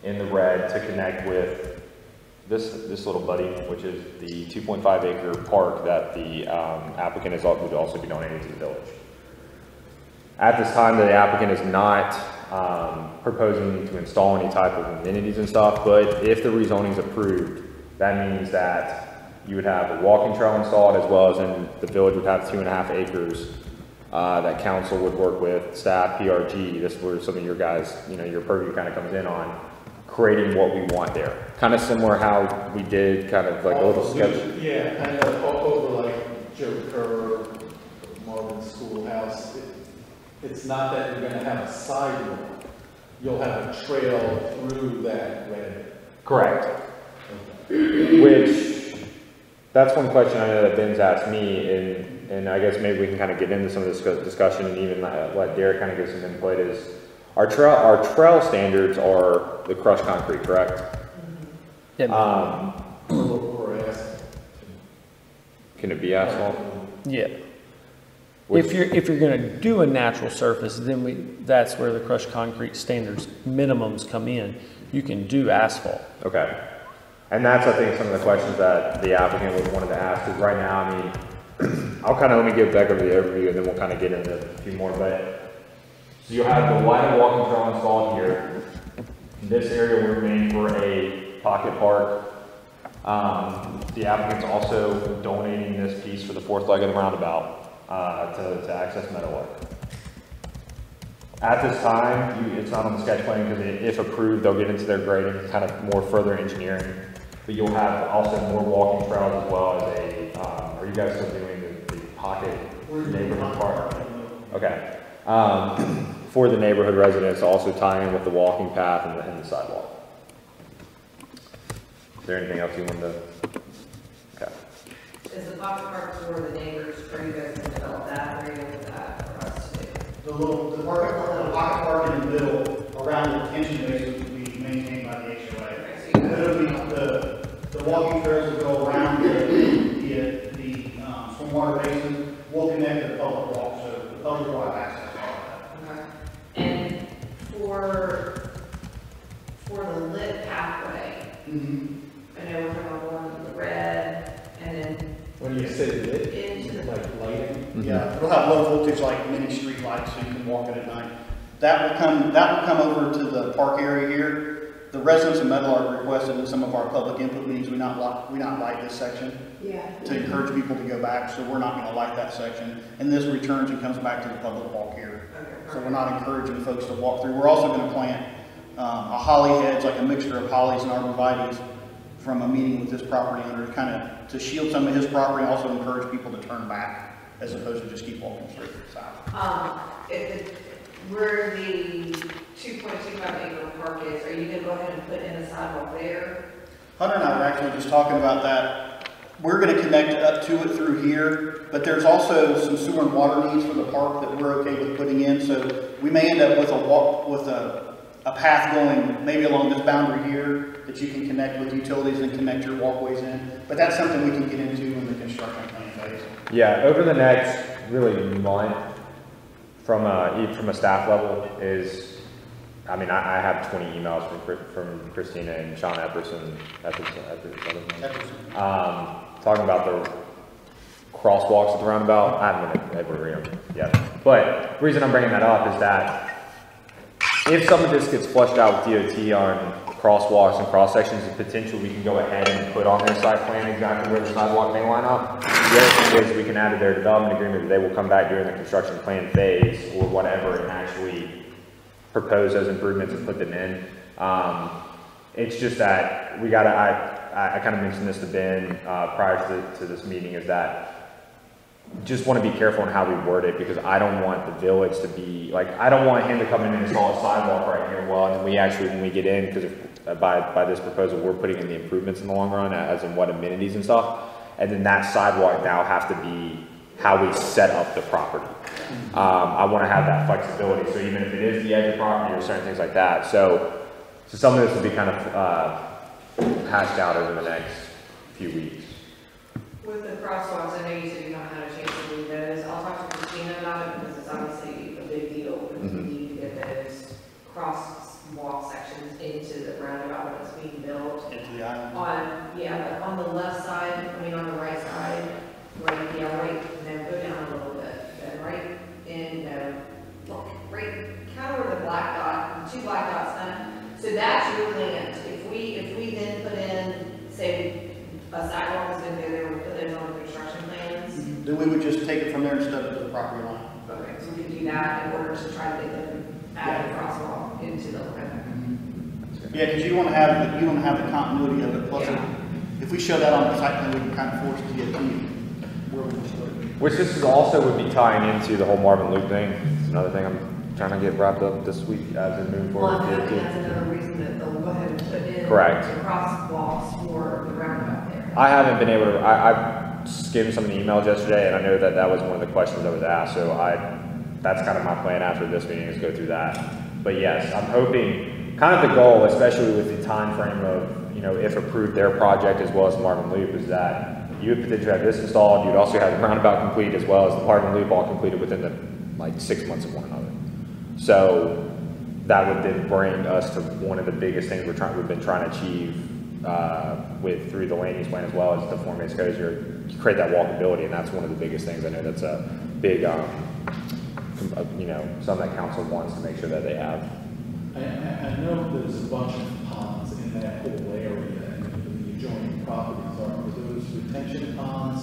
in the red to connect with this little buddy, which is the 2.5 acre park that the applicant would also be donating to the village. At this time, the applicant is not proposing to install any type of amenities and stuff, but if the rezoning is approved, that means that you would have a walking trail installed, as well as in the village would have 2.5 acres that council would work with staff, PR&G. This is where some of your guys, your purview kind of comes in on creating what we want there. Kind of similar how we did kind of like a little sketch. Yeah, kind of over like Joe Kerr, Marvin's Schoolhouse. It's not that you're going to have a sidewalk. You'll have a trail through that red. Correct. Which, that's one question I know that Ben's asked me, and I guess maybe we can kind of get into some of this discussion and even let Derek kind of give some input, is our trail standards are the crushed concrete, correct? Yeah. Or asphalt. Can it be asphalt? Yeah. If you're going to do a natural surface, then that's where the crushed concrete standards minimums come in. You can do asphalt. Okay. And that's, I think, some of the questions that the applicant would wanted to ask, because right now, I mean, let me give back over the overview, and then we'll kind of get into a few more. But so you'll have the widened walking trail installed here. This area will remain for a pocket park. The applicant's also donating this piece for the fourth leg of the roundabout to access Meadowlark. At this time, it's not on the sketch plan because if approved, they'll get into their grading, kind of more further engineering. But you'll have also more walking trails, as well as are you guys still doing the pocket neighborhood park? Okay. For the neighborhood residents, also tie in with the walking path and the sidewalk. Is there anything else you wanted to? Okay. Is the pocket park for the neighbors, are you guys going to develop that, or are you with that for us to do? The pocket park in the middle around the detention basin will be maintained by the HOA. The walking trails will go around the stormwater basin. We'll connect to the public walk, so the public will have access to all of that. Okay. And for the lit pathway, I know we're talking about one in the red, and then When you say lit, into the like lighting? Yeah, it'll have low voltage like mini street lights, so you can walk it at night. That will come over to the park area here. The residents of Meadowlark requested in some of our public input meetings, we not light this section to encourage people to go back, so we're not going to light that section. And this returns and comes back to the public walk here. So we're not encouraging folks to walk through. We're also going to plant a holly hedge, like a mixture of hollies and arborvitaes, from a meeting with this property owner, to shield some of his property, and also encourage people to turn back as opposed to just keep walking straight south. where the 2.25 acre park is, are you gonna go ahead and put in a sidewalk there? Hunter and I were actually just talking about that. We're gonna connect up to it through here, but there's also some sewer and water needs for the park that we're okay with putting in, so we may end up with a path going maybe along this boundary here that you can connect with utilities and connect your walkways in. But that's something we can get into in the construction plan phase. Yeah, over the next really month, from a staff level is, I mean, I have 20 emails from Christina and Sean Epperson, talking about the crosswalks at the roundabout. I haven't been able to read them yet. But the reason I'm bringing that up is that if some of this gets flushed out with DOT on crosswalks and cross sections, the potential we can go ahead and put on their site plan exactly where the sidewalk may line up. The other thing is we can add to their development agreement that they will come back during the construction plan phase or whatever and actually propose those improvements and put them in. It's just that we gotta, I kind of mentioned this to Ben prior to this meeting, is that just want to be careful on how we word it, because I don't want the village to be, like, I don't want him to come in and install a sidewalk right here, well, and then we actually, when we get in, because by this proposal, we're putting in the improvements in the long run, as in what amenities and stuff, and then that sidewalk now has to be how we set up the property. I want to have that flexibility, so even if it is the edge of the property or certain things like that, so some of this will be kind of hashed out over the next few weeks. With the crosswalks, I know you said you haven't had a chance to do those. I'll talk to Christina about it because it's obviously a big deal, because we need to get those crosswalk sections into the roundabout that's being built. Into the island. But on the left side, I mean on the right side, right, no, go down a little bit, then right in, right, kind of where the black dot, the two black dots then. So that's your land. If we then put in, say, a sidewalk is going to go there, we put those on the construction plans. Then we would just take it from there instead of the property line. Okay, so we can do that in order to try to get them add a crosswalk into the Yeah, because you want to have the continuity of it. Plus, if we show that on the site plan, we can kind of force it to get to where we just put it. Which this is also would be tying into the whole Marvin Loop thing. It's another thing I'm trying to get wrapped up this week as we move forward. Well, I think that's another reason that they'll go ahead and put in Correct. the crosswalks for the roundabout there. I haven't been able to, I skimmed some of the emails yesterday, and I know that was one of the questions I was asked, so that's kind of my plan after this meeting, is go through that. But yes, I'm hoping, kind of the goal, especially with the time frame of, if approved, their project as well as Marvin Loop, is that you would potentially have this installed, you'd also have the roundabout complete as well as the Marvin Loop all completed within the 6 months of one another. So that would then bring us to one of the biggest things we've been trying to achieve through the land use plan as well as the form-based codes. You create that walkability, and that's one of the biggest things. I know that's a big, something that council wants to make sure that they have. I know there's a bunch of ponds in that whole area, and the adjoining properties. Are those retention ponds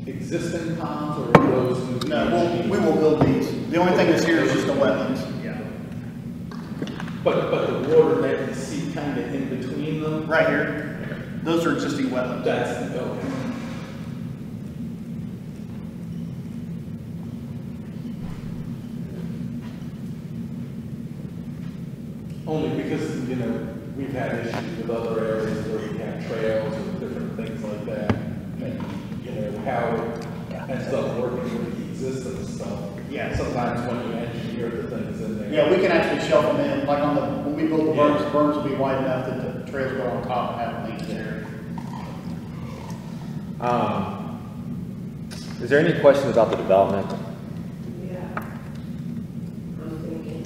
existing ponds, or are those? No, we will build these. The only thing that's here is just the wetlands. Yeah. But the water that you see kind of in between them? Right here. Those are existing wetlands. That's the okay. Only because, we've had issues with other areas where we have trails and different things like that. And, how it ends up working with the existing stuff. Yeah. Sometimes when you engineer the things in there. Yeah, we can actually shelf them in, like when we build the berms, the berms will be wide enough that the trails go on top and have lanes there. Is there any questions about the development? Yeah. I'm thinking.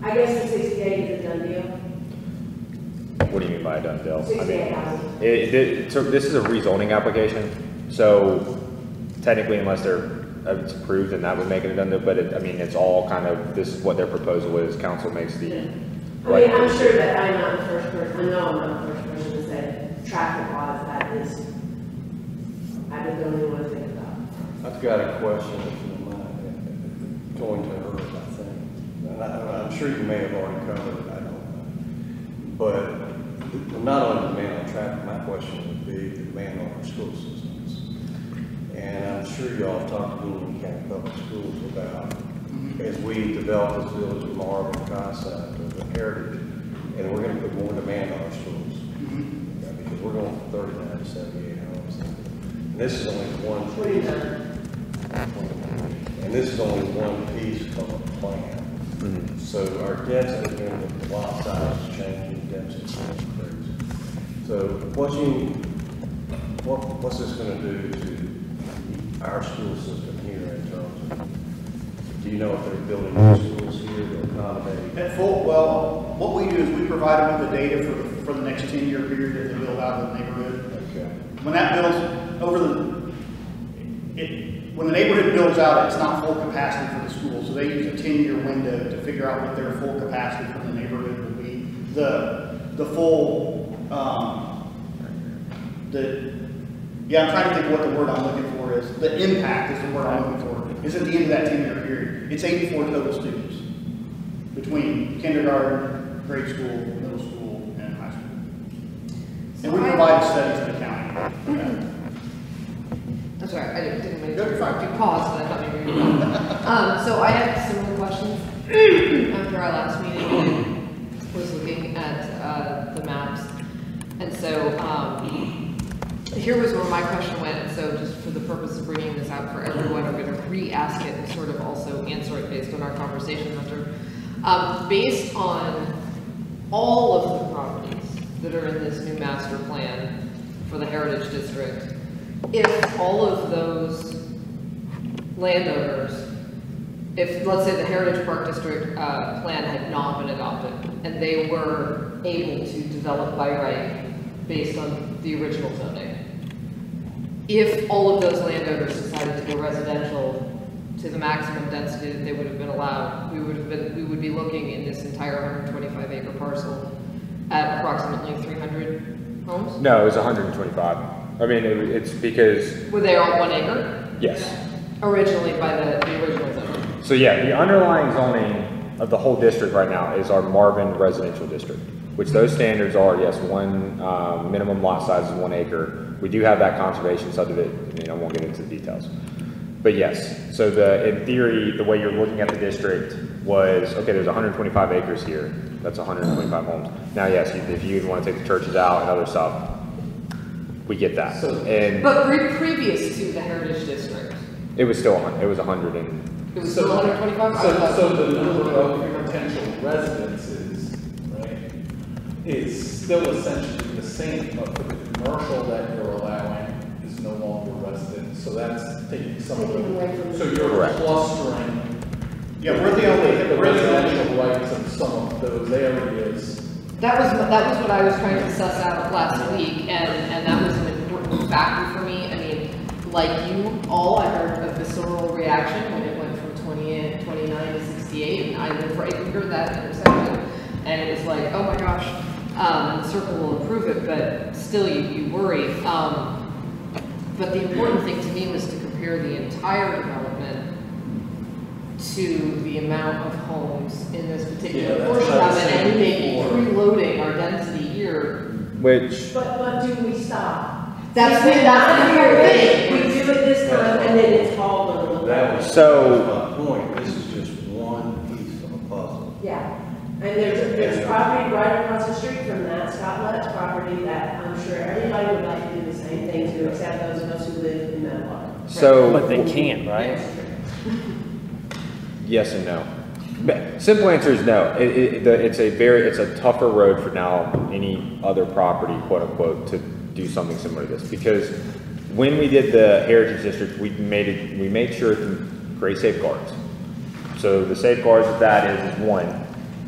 I guess the 68 is a done deal. What do you mean by a done deal? 68,000. So this is a rezoning application, so technically unless it's approved, then that would make it a done deal, but it's all kind of, this is what their proposal is, council makes the. I'm sure that I'm not the first person, I know I'm not the first person to say traffic wise, that is, I just don't even want to think about. I've got a question, if you don't mind, going to her, I think. And I'm sure you may have already covered it, I don't know. But not only demand on traffic, my question would be the demand on our school systems. And I'm sure y'all have talked to Union County Public Schools about as we develop this village of Marvin concept of the heritage, and we're gonna put more demand on our schools. Yeah, because we're going from 39 to 78 homes. And this is only one piece. And this is only one piece of a plan. So our density and the lot size is changing, density is increasing. So what's this gonna do to our school system here in terms of, do you know if they're building new schools here to accommodate? At full, well, what we do is we provide them with the data for the next 10-year period that they build out of the neighborhood. Okay. When that builds when the neighborhood builds out, it's not full capacity for the school, so they use a 10-year window to figure out what their full capacity for the neighborhood will be. The full, I'm trying to think what the word I'm looking for is. The impact is the word I'm looking for. Is at the end of that 10-year period. It's 84 total students between kindergarten, grade school, middle school, and high school. And we provide studies to the county. That's right, I didn't mean to pause, but I thought maybe you were so I had similar questions after our last meeting and was looking at the maps. And so here was where my question went. And so just for the purpose of bringing this out for everyone, I'm going to re-ask it and sort of also answer it based on our conversation after. Based on all of the properties that are in this new master plan for the Heritage District, if all of those landowners, if let's say the Heritage Park District plan had not been adopted and they were able to develop by right based on the original zoning, if all of those landowners decided to go residential to the maximum density that they would have been allowed, we would be looking in this entire 125-acre parcel at approximately 300 homes? No, it was 125. I mean, it's because... Were they all 1 acre? Yes. Originally by the original zoning? So yeah, the underlying zoning of the whole district right now is our Marvin residential district, which those standards are, yes, minimum lot size is 1 acre. We do have that conservation subdivision, I won't get into the details. But yes, so in theory, the way you're looking at the district was, okay, there's 125 acres here. That's 125 homes. Now, yes, if you want to take the churches out and other stuff, we get that. But previous to the Heritage District? It was still 100. It was 100 and... It was still 125? So the number of potential residences, right, is still essentially the same, but for the commercial that you're allowing is no longer resident. So that's taking some of the, so you're clustering. Yeah, we're the only residential rights of some of those areas. That was what I was trying to suss out last week, and that was an important factor for me. I mean, like you all, I heard a visceral reaction when it went from 29 to 68, and I lived right near that intersection, and it was like, oh my gosh, the circle will improve it, but still you worry. But the important thing to me was to compare the entire development to the amount of homes in this particular portion of it, and maybe preloading our density here. Which... But do we stop? That's the weird thing. We do it this time, and then it's all going That was so my point. This is just one piece of a puzzle. Yeah. And there's property right across the street from that, Scott Lett's property, that I'm sure everybody would like to do the same thing to, except those of us who live in that park. So... But they can't, right? Yes and no. Simple answer is no. It's a tougher road for now any other property, quote unquote, to do something similar to this, because when we did the Heritage District, we made sure to create safeguards. So the safeguards of that is one,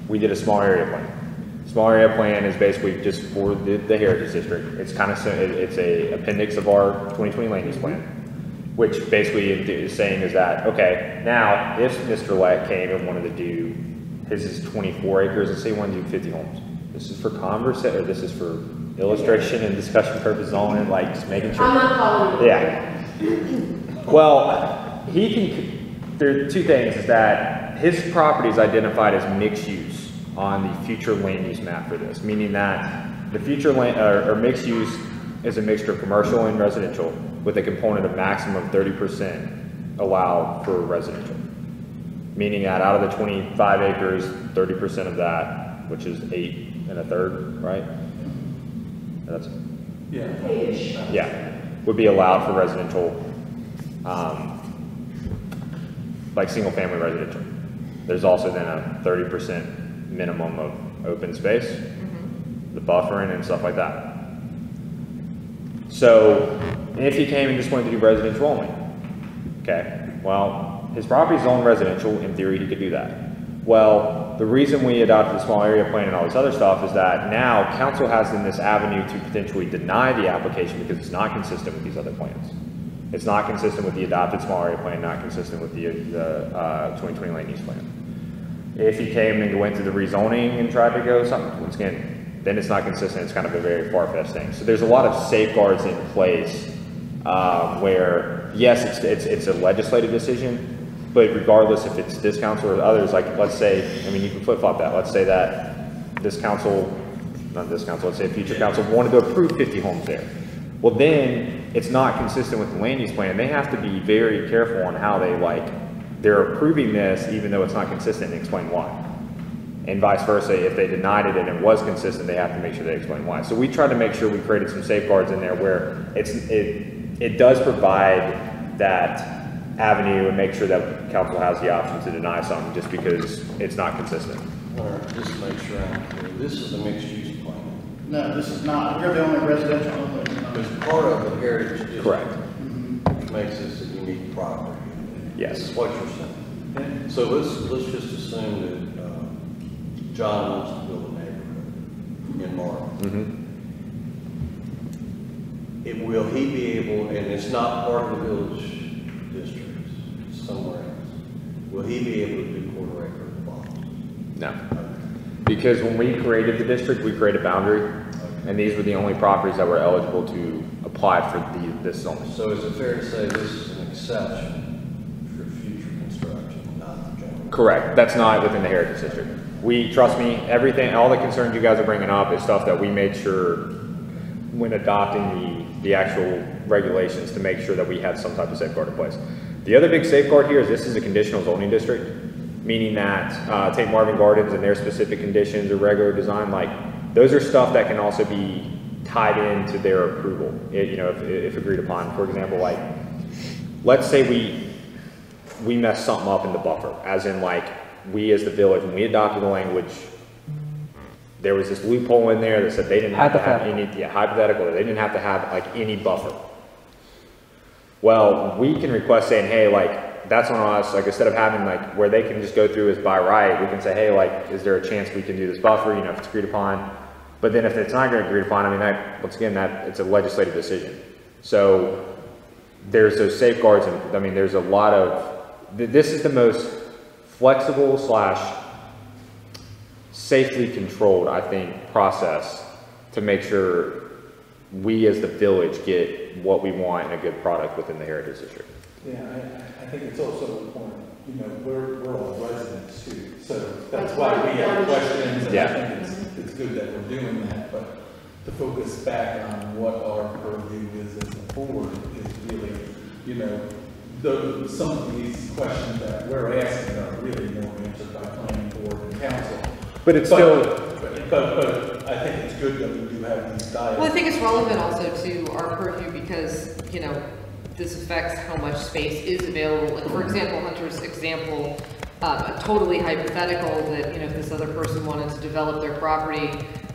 we did a small area plan. Small area plan is basically just for the Heritage District. It's kind of it's a appendix of our 2020 land use plan, which basically is saying is that, okay, now if Mr. Lett came and wanted to do, his is 24 acres, let's say he wanted to do 50 homes. This is for conversation, or this is for illustration and discussion purposes only, like just making sure. I'm not following you. Yeah. Well, there are two things, is that his property is identified as mixed use on the future land use map for this, meaning that the future land, or mixed use is a mixture of commercial and residential, with a component of maximum 30% allowed for residential. Meaning that out of the 25 acres, 30% of that, which is 8 1/3, right? That's, yeah, would be allowed for residential, like single family residential. There's also then a 30% minimum of open space, the buffering and stuff like that. So if he came and just wanted to do residential only, okay, well, his property is zoned residential, in theory he could do that. Well, the reason we adopted the small area plan and all this other stuff is that now council has in this avenue to potentially deny the application because it's not consistent with these other plans. It's not consistent with the adopted small area plan, not consistent with the 2020 land use plan. If he came and went through the rezoning and tried to go something, once again, then it's not consistent. It's kind of a very far-fetched thing. So there's a lot of safeguards in place where, yes, it's a legislative decision, but regardless if it's this council or others, like let's say, I mean, you can flip-flop that. Let's say that this council, not this council, let's say a future council wanted to approve 50 homes there. Well, then it's not consistent with the land use plan. They have to be very careful on how they're approving this even though it's not consistent and explain why. And vice versa, if they denied it and it was consistent, they have to make sure they explain why. So we tried to make sure we created some safeguards in there where it does provide that avenue and make sure that council has the option to deny something just because it's not consistent. Just to make sure I'm clear, this is a mixed use plan. No, this is not. We're the only residential only. It's part of the heritage district. Correct. Which makes this a unique property. Yes. Is what you're saying. So let's just assume that John wants to build a neighborhood in Marvin. Will he be able, and it's not part of the village district, it's somewhere else, will he be able to do quarter acre lots? No. Because when we created the district, we created a boundary, and these were the only properties that were eligible to apply for this zoning. So is it fair to say this is an exception for future construction, not the general? Correct. That's not within the heritage district. Trust me, everything, all the concerns you guys are bringing up is stuff that we made sure when adopting the actual regulations to make sure that we had some type of safeguard in place. The other big safeguard here is this is a conditional zoning district, meaning that take Marvin Gardens and their specific conditions or regular design, like those are stuff that can also be tied into their approval, if agreed upon. For example, like let's say we messed something up in the buffer, as in like we as the village, when we adopted the language, there was this loophole in there that said they didn't have to have any, hypothetical, they didn't have to have like any buffer. Well, we can request saying, hey, like that's on us, like instead of having like where they can just go through as by right, we can say, hey, like is there a chance we can do this buffer, if it's agreed upon. But then if it's not going to be agreed upon, I mean, that, once again, it's a legislative decision. So there's those safeguards, and I mean, there's a lot of, this is the most flexible / safely controlled, I think, process to make sure we as the village get what we want in a good product within the heritage district. Yeah, I think it's also important, we're all residents too, so that's why we have questions, and I think it's good that we're doing that, but to focus back on what our purview is as a board is really, some of these questions that we're asking are really more answered by planning board and council. But it's but I think it's good that we do have these dialogues. Well, I think it's relevant also to our purview because, this affects how much space is available. Like, for example, Hunter's example, totally hypothetical that, if this other person wanted to develop their property,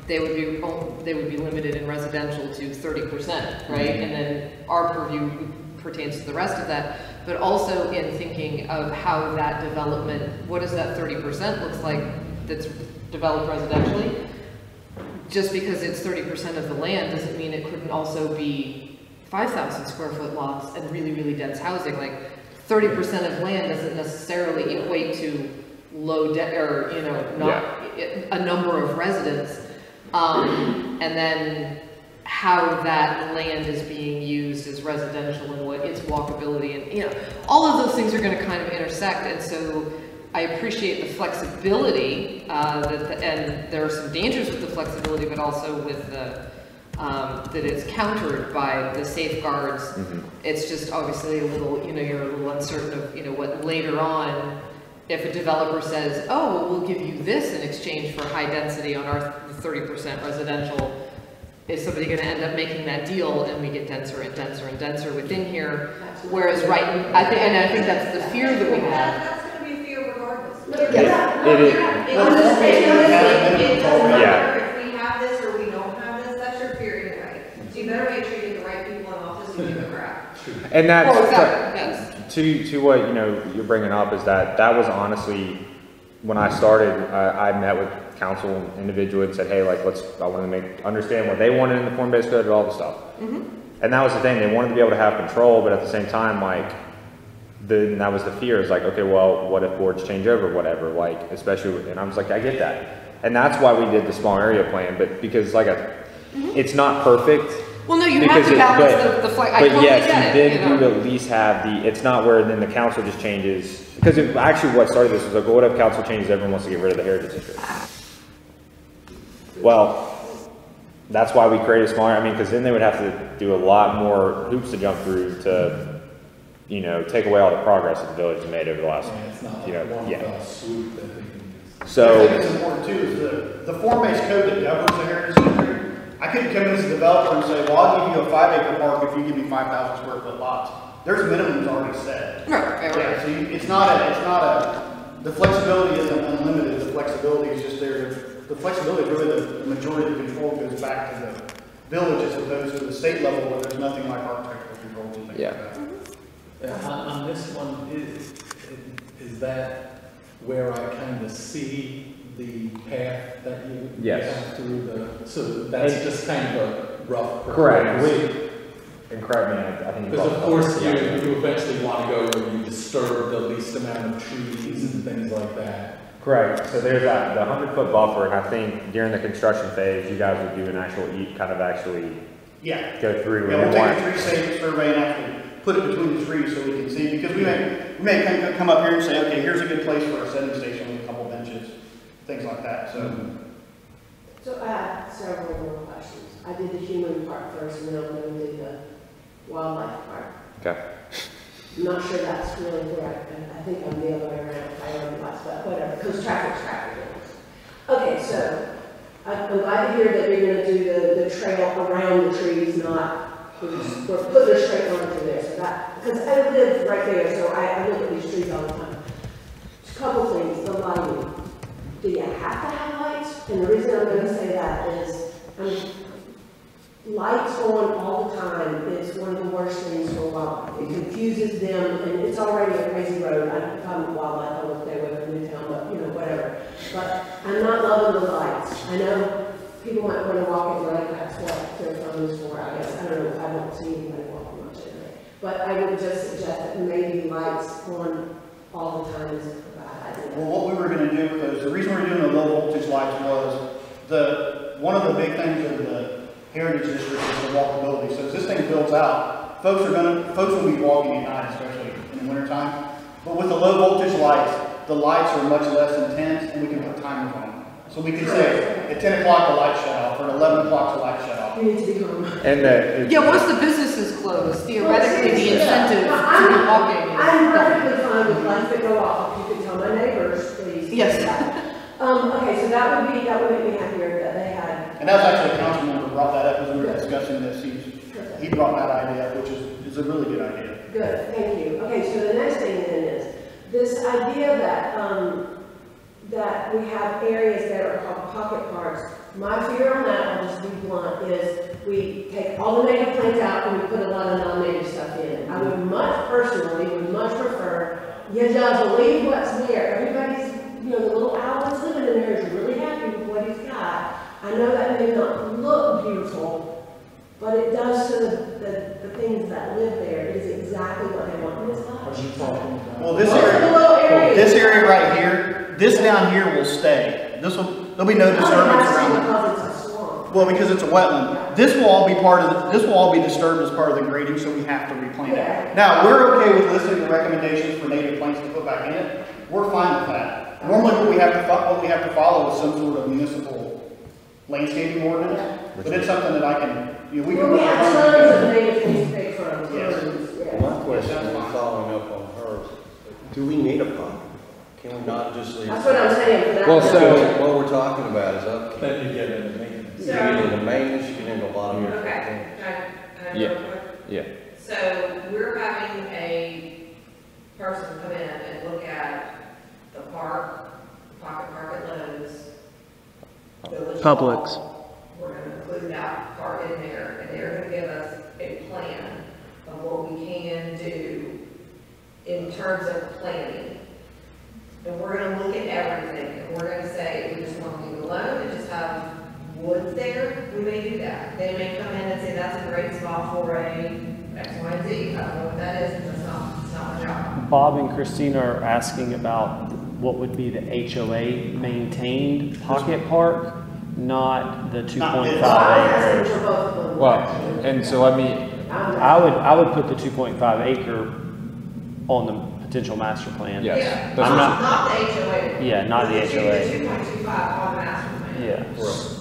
they would be limited in residential to 30%, right? And then our purview pertains to the rest of that, but also in thinking of how that development, what does that 30% looks like that's developed residentially? Just because it's 30% of the land doesn't mean it couldn't also be 5,000 square foot lots and really, really dense housing. Like 30% of land doesn't necessarily equate to low debt or, a number of residents. And then how that land is being used as residential and what its walkability and, all of those things are going to kind of intersect. And so I appreciate the flexibility and there are some dangers with the flexibility, but also with the that it's countered by the safeguards. It's just obviously a little, you're a little uncertain of, what later on if a developer says, oh, well, we'll give you this in exchange for high density on our 30% residential, is somebody gonna end up making that deal and we get denser and denser and denser within here? Whereas I think that's the fear that we have. That's gonna be a fear regardless. Yes. It doesn't Yeah. matter if we have this or we don't have this, that's your fear anyway. So you better make sure you get the right people in office who give a crap. And that's, Oh, exactly, yes. to what, you know, you're bringing up is that was honestly, when I started, I met with council individually and said, hey, like, I wanted to understand what they wanted in the form-based code and all the stuff. And that was the thing, they wanted to be able to have control, but at the same time, like, that was the fear, is like, okay, well, what if boards change over, whatever, like, especially, and I was like, I get that. And that's why we did the small area plan, but because, like, it's not perfect. Well, no, you have to balance the flight. But yes, you did do at least have it's not where then the council just changes, because actually what started this was like, what if council changes, everyone wants to get rid of the heritage district? Well, that's why we created smaller, I mean, because then they would have to do a lot more hoops to jump through to, you know, take away all the progress that the village has made over the last, It's not you know, like one yeah. fell swoop that they can just. The other So, thing that's important too is the form-based code that governs the heritage district. I couldn't come in as a developer and say, well, I'll give you a 5-acre park if you give me 5,000 square foot lots. There's minimums already set. Right. Yeah, so it's not the flexibility isn't unlimited, the flexibility is just there. The flexibility is really the majority of the control goes back to the village as opposed to the state level where there's nothing like architectural controls and things Yeah. like that. On this one, is that where I kind of see the path that you Yes. have through so that's just kind of a rough. correct, proposal. and correct me, I think you Because of brought course, it up. Yeah. you eventually want to go where you disturb the least amount of trees and things like that. Correct, so there's the 100-foot buffer, and I think during the construction phase, you guys would do an actually Yeah. go through. Yeah, and we'll one- take a tree survey and actually put it between the trees so we can see, because we may come up here and say, okay, here's a good place for a setting station with a couple benches, things like that, so. So I have several more questions. I did the human part first, and then I'm going to do the wildlife part. Okay. I'm not sure that's really correct, and I think I'm the other way around, priority-wise, but whatever, because traffic's traffic. Okay, so I'm glad to hear that you're going to do the trail around the trees, not we're putting a straight line through there. So that, because I live right there, so I look at these trees all the time. Just a couple things, the lighting. Do you have to have lights? And the reason I'm going to say that is, lights on all the time is one of the worst things for wildlife. It confuses them, and it's already a crazy road. If I'm a wildlife, I will stay away from Newtown, but you know, whatever. But I'm not loving the lights. I know people might want to walk at night, that's what their phone is for, I guess. I don't know, I don't see anybody walking much at night. But I would just suggest that maybe lights on all the time is a bad idea. Well, what we were gonna do with those, the reason we're doing the low voltage lights was one of the big things of the heritage district is the walkability. So as this thing builds out, folks will be walking at night, especially in the wintertime. But with the low voltage lights, the lights are much less intense and we can put timers on them. So we can say at 10 o'clock the light shut off, or at 11 o'clock the light shut off. You need to be calm. And Once the business is closed, theoretically, the incentive to be walking is I'm gone. perfectly fine with lights that go off. If you could tell my neighbors, please. Yes. Okay, so that would make me happier that they had. And that's actually a council member brought that up as we were discussing this. He brought that idea up, which is a really good idea. Good, thank you. Okay, so the next thing then is this idea that we have areas that are called pocket parks. My fear on that, I'll just be blunt, is we take all the native plants out and we put a lot of non-native stuff in. I would personally prefer you just leave what's there. Everybody's, the little owl that's living in there is really happy with what he's got. I know that may not look beautiful, but it does to the things that live there. It is exactly what they want in this life. Are you talking about? Well, This area right here, this down here will stay. There'll be no disturbance around it. Because it's a swamp. Well, because it's a wetland. This will all be disturbed as part of the grading, so we have to replant it. Now, we're okay with listening to recommendations for native plants to put back in it. We're fine with that. Normally, what we have to follow is some sort of municipal landscaping ordinance, but it's something that I can, we can. We have tons of native things to pick from. Yes. Tons, yeah. My question is following up on hers. Do we need a pond? Can we not just leave? That's what I'm saying for that. Well, so- Because what we're talking about is upkeep. Then you get into maintenance. You get into maintenance, you get into a lot of different Okay, things. can I Yeah. go real quick? Yeah. So we're having a person come in and look at the park, pocket park at Lowe's, Village Publix. Hall. We're gonna include that part in there, and they're gonna give us a plan of what we can do in terms of planning. And we're gonna look at everything, and we're gonna say, we just wanna leave it alone and just have woods there, we may do that. They may come in and say, that's a great spot for a X, Y, and Z. I don't know what that is, because it's not my job. Bob and Christina are asking about what would be the HOA maintained pocket park, not the 2.5 I acres. think for both of them. Well, and so let me, I would put the 2.5 acre on the potential master plan. Yes. Yeah, That's I'm not the HOA. Yeah, not the It's HOA. The 2.25 on the master plan. Yeah,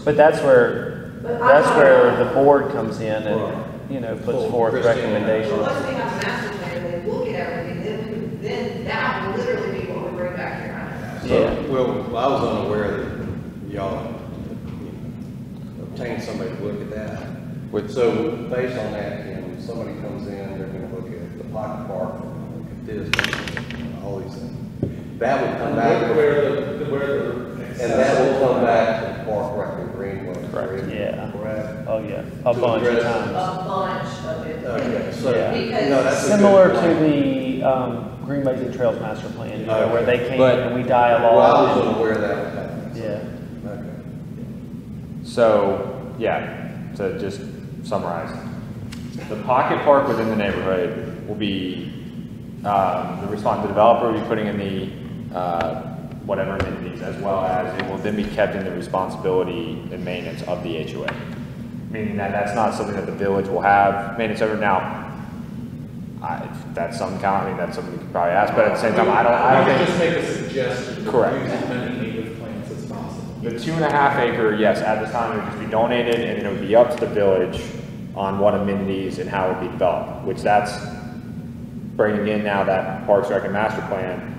but that's where the board comes in and, you know, puts forth Christina. So recommendations. once we have the master plan, they look at everything, then that will literally be what we bring back here. Yeah. Well, I was unaware that y'all obtained somebody to look at that. So based on that, when somebody comes in, they're gonna look at the pocket park, look at this, all these things. That would come back, and that will come back to the park rec and greenway. Correct. Yeah. Correct. Oh, yeah, a To bunch of address- times. A bunch of it. Okay, so, Yeah. no, that's a good Similar to point. the Greenways and Trails Master Plan, you know, where they came But- and we Well, I was dialogued. unaware that would happen. Yeah. Okay. so, yeah, to just summarize. The pocket park within the neighborhood will be, the developer will be putting in the, whatever amenities, as well as it will then be kept in the responsibility and maintenance of the HOA. Meaning that that's not something that the village will have maintenance over. Now, that's some kind, I mean, that's something we could probably ask, but at the same time, I don't We can think. just make a suggestion. to Correct. Use as many native plants as possible. The 2.5 acre, yes, at this time it would just be donated, and it would be up to the village on what amenities and how it would be developed, which that's bringing in now that Parks Rec and Master Plan,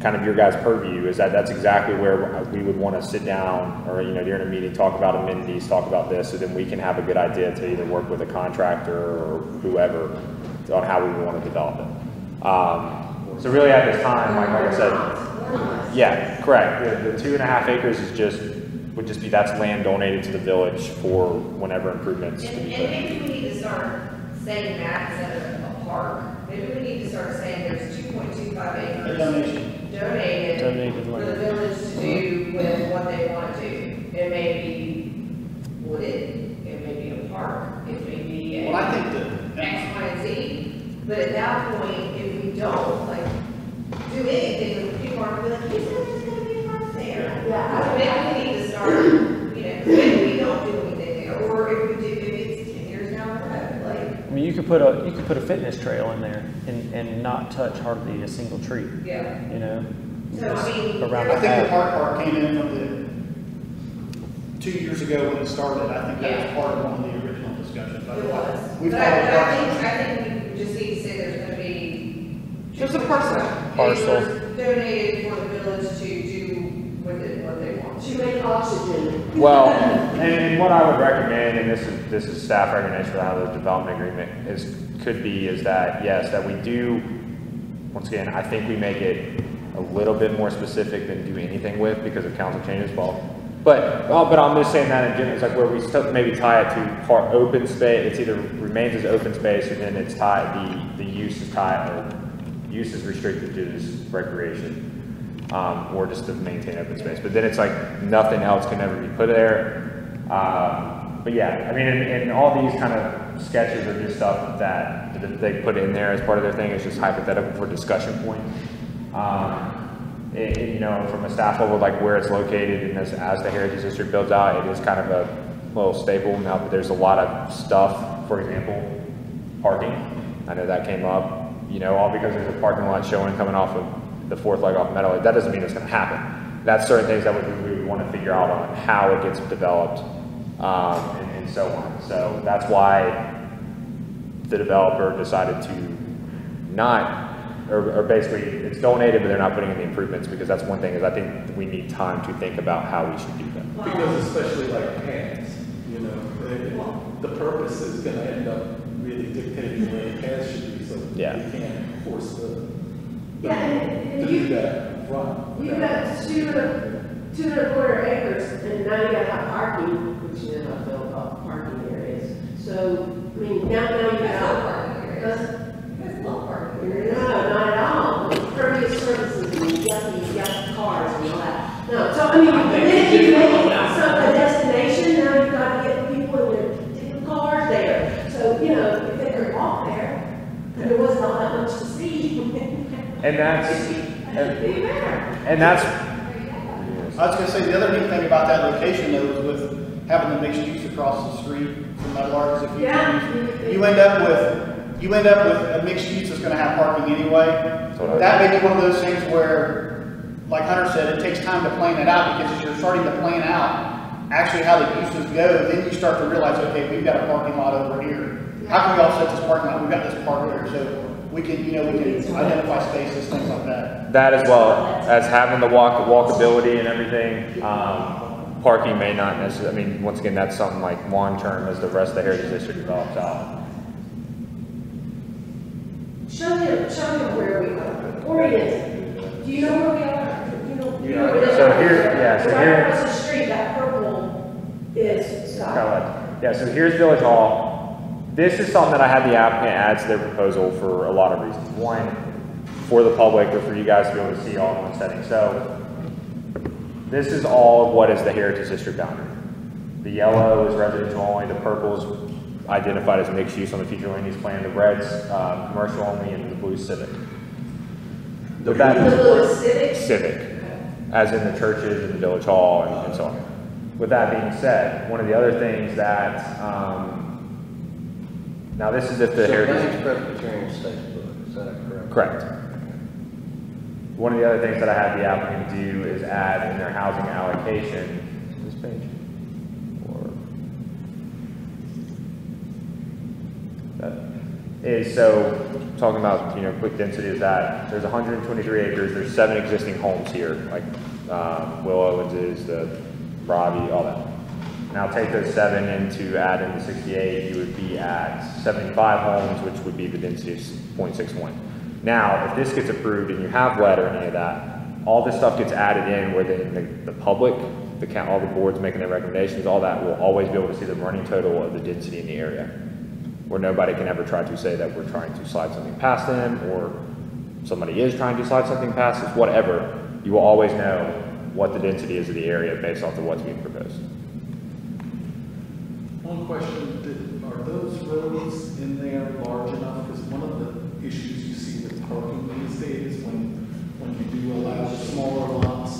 kind of your guys' purview, is that that's exactly where we would want to sit down, or, you know, during a meeting, talk about amenities, talk about this, so then we can have a good idea to either work with a contractor or whoever on how we want to develop it. So really at this time, like I said, yeah, correct. The 2.5 acres would just be, that's land donated to the village for whenever improvements to And be put. maybe we need to start saying that instead of a park. Maybe we need to start saying there's 2.25 A acres donation. donated Donated for the land. village to do with what they want to do. It may be wooded, it may be a park, it may be Well, I a think that, X, Y, and Z. But at that point, if we don't, like, do anything, then people aren't gonna be like, you said there's gonna be a park there. Yeah, So maybe we need to start, you know, maybe we don't do anything there, or if we do, maybe it's 10 years down the road, like, I mean, you could put a fitness trail in there and not touch hardly a single tree, yeah. you know? So, I mean, Around I the think the park. park came in from the, 2 years ago when it started, I think that was part of one of the original discussions. It was. We've But had a I think we just need to say there's gonna be. There's a parcel. Parcel. acres donated for the village to do with it what they want. To make oxygen. Well, and what I would recommend, and this is staff recommendation for how the development agreement is that, yes, that we do, once again, I think we make it a little bit more specific than do anything with because of council changes, but I'm just saying that in general, it's like where we still maybe tie it to part open space, it's either remains as open space, or then it's tied, the use is tied, or use is restricted to this recreation, or just to maintain open space. But then it's like nothing else can ever be put there. But yeah, I mean, and all these kind of sketches are just stuff that they put in there as part of their thing. It's just hypothetical for discussion point. You know, from a staff level, like where it's located, and as the Heritage District builds out, it is kind of a little staple. Now that there's a lot of stuff, for example, parking. I know that came up, you know, all because there's a parking lot showing coming off of the fourth leg off Meadow Lake. That doesn't mean it's going to happen. That's certain things that we would want to figure out on how it gets developed, and so on. So that's why the developer decided to not or basically it's donated, but they're not putting in the improvements, because that's one thing is I think we need time to think about how we should do them. Because especially like paths, you know, the purpose is gonna end up really dictating where the path should be, so Yeah. you can't force the, Yeah, and to do that front. You've got 2.25 acres, and now you gotta have parking, which you know, I feel about parking areas. So, I mean, now you got. There's no parking. No, not at all. Impervious surfaces and yucky cars and all that. No, so I mean, then if you make it a destination, now you've got to get people in their different cars there. So, you know, if they could walk there, and there wasn't all that much to see. And that's, It'd be better. and that's, I was gonna say, the other neat thing about that location though is with having the mixed use across the street from Meadowlark, is if you end up with a mixed use that's gonna have parking anyway. That may be one of those things where, like Hunter said, it takes time to plan it out, because as you're starting to plan out actually how the uses go, then you start to realize, okay, we've got a parking lot over here. How can we offset this parking lot? We've got this park there, so we can, you know, we can identify spaces, things like that. that as well as having the walkability and everything. Parking may not necessarily, I mean, once again, that's something like long-term as the rest of the Heritage District develops out. Show him where we are. Orient. Do you know where we are? You know where So here, so right here. across the street, that purple is Scott. Yeah, so here's Village Hall. This is something that I had the applicant add to their proposal for a lot of reasons. One, for the public, or for you guys to be able to see all in one setting. So this is all of what is the Heritage District boundary. The yellow is residential only, the purple is identified as mixed use on the future land use plan, the red's commercial only, and the blue civic. The blue is civic? Civic, as in the churches and the Village Hall and so on. With that being said, one of the other things that, now this is if the So Heritage... Banks Presbyterian State Book, is that correct? Correct. One of the other things that I had the applicant do is add in their housing allocation, this page, or that is, so talking about, you know, quick density is that there's 123 acres, there's 7 existing homes here, like Will Owens is, the Robbie, all that. Now take those 7 into add in the 68, you would be at 75 homes, which would be the density of 0.61. Now, if this gets approved and you have lead or any of that, all this stuff gets added in where the public, all the boards making their recommendations, all that will always be able to see the running total of the density in the area, where nobody can ever try to say that we're trying to slide something past them, or somebody is trying to slide something past us, whatever. You will always know what the density is of the area based off of what's being proposed. One question, are those roads in there large enough? Because one of the issues you see with parking these days when you do allow smaller lots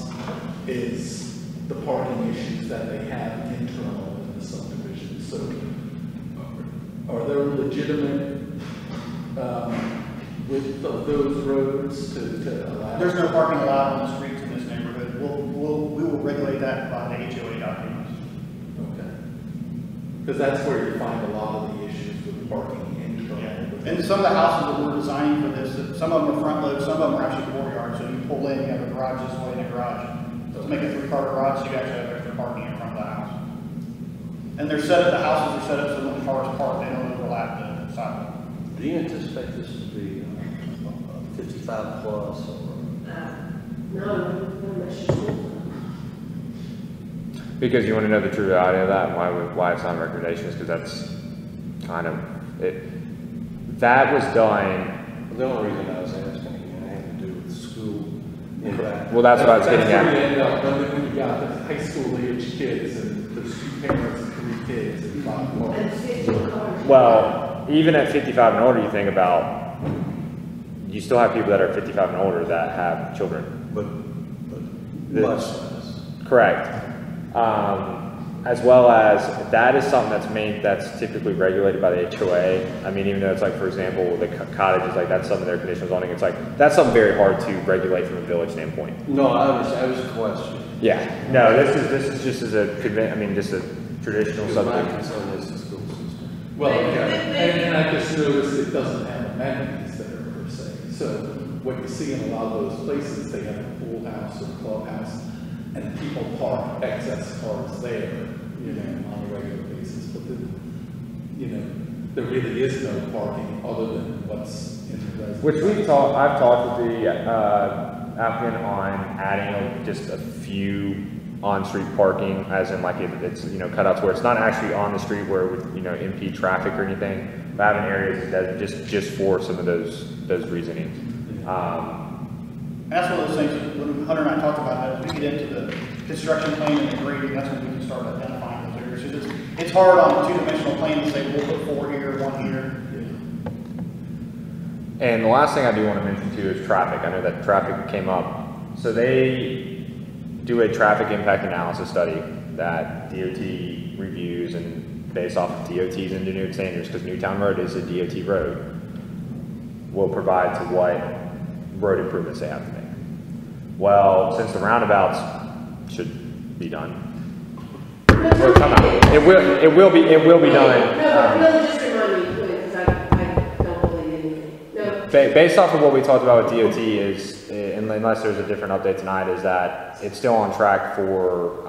is the parking issues that they have internal in the subdivision. So are there legitimate width of those roads to allow? There's no parking allowed on the streets in this neighborhood. We will regulate that by the HOA documents. Okay. Because that's where you find a lot of the issues with parking internal. Yeah. And some of the houses that we're designing for this, some of them are front load, some of them are actually courtyards. So you pull in, you have a garage this way and a garage. To make a 3-car garage, you actually have extra parking in front of the house. And they're set up, the houses are set up so when the cars park, they don't overlap the sidewalk. Do you anticipate this to be 55 plus or? No, that's just. Because you want to know the true value of that, and why it's on recommendations, because that's kind of it. That was done. The only reason I was asking, it had to do with school impact. Well, that's what I was getting That's where you at. end up, when you got the high school age kids and there's 2 parents and 3 kids and 5 cars. And 50 cars. Well, even at 55 and older, you think about, you still have people that are 55 and older that have children. But much less. Correct. As well as that is something that's typically regulated by the HOA. I mean, even though it's like, for example, the cottages, like that's some of their conditional zoning. It's like, that's something very hard to regulate from a village standpoint. No, I was a question. Yeah. No, this is just as just a traditional Because my subject. concern is the school system. Well, okay. And I just noticed it doesn't have amenities there per se. So what you see in a lot of those places, they have a pool house or clubhouse, and people park excess cars there, you know, on a regular basis. But there really is no parking other than what's in the residence. Which I've talked with the applicant on adding just a few on-street parking, as in like it's cutouts where it's not actually on the street where it would impede traffic or anything, but having areas that just for some of those reasonings. That's one of those things when Hunter and I talked about that. As we get into the construction plan and the grading, that's when we can start identifying those areas. It's hard on a two-dimensional plan to say we'll put 4 here, 1 here. And the last thing I do want to mention too is traffic. I know that traffic came up. So they do a traffic impact analysis study that DOT reviews and based off of DOT's engineered standards, because Newtown Road is a DOT road, will provide to what road improvements they have to make. Well, since the roundabouts should be done, or come out, it will be done. No, just remind me, because I don't believe anything. No. Based off of what we talked about with DOT is, unless there's a different update tonight, is that it's still on track for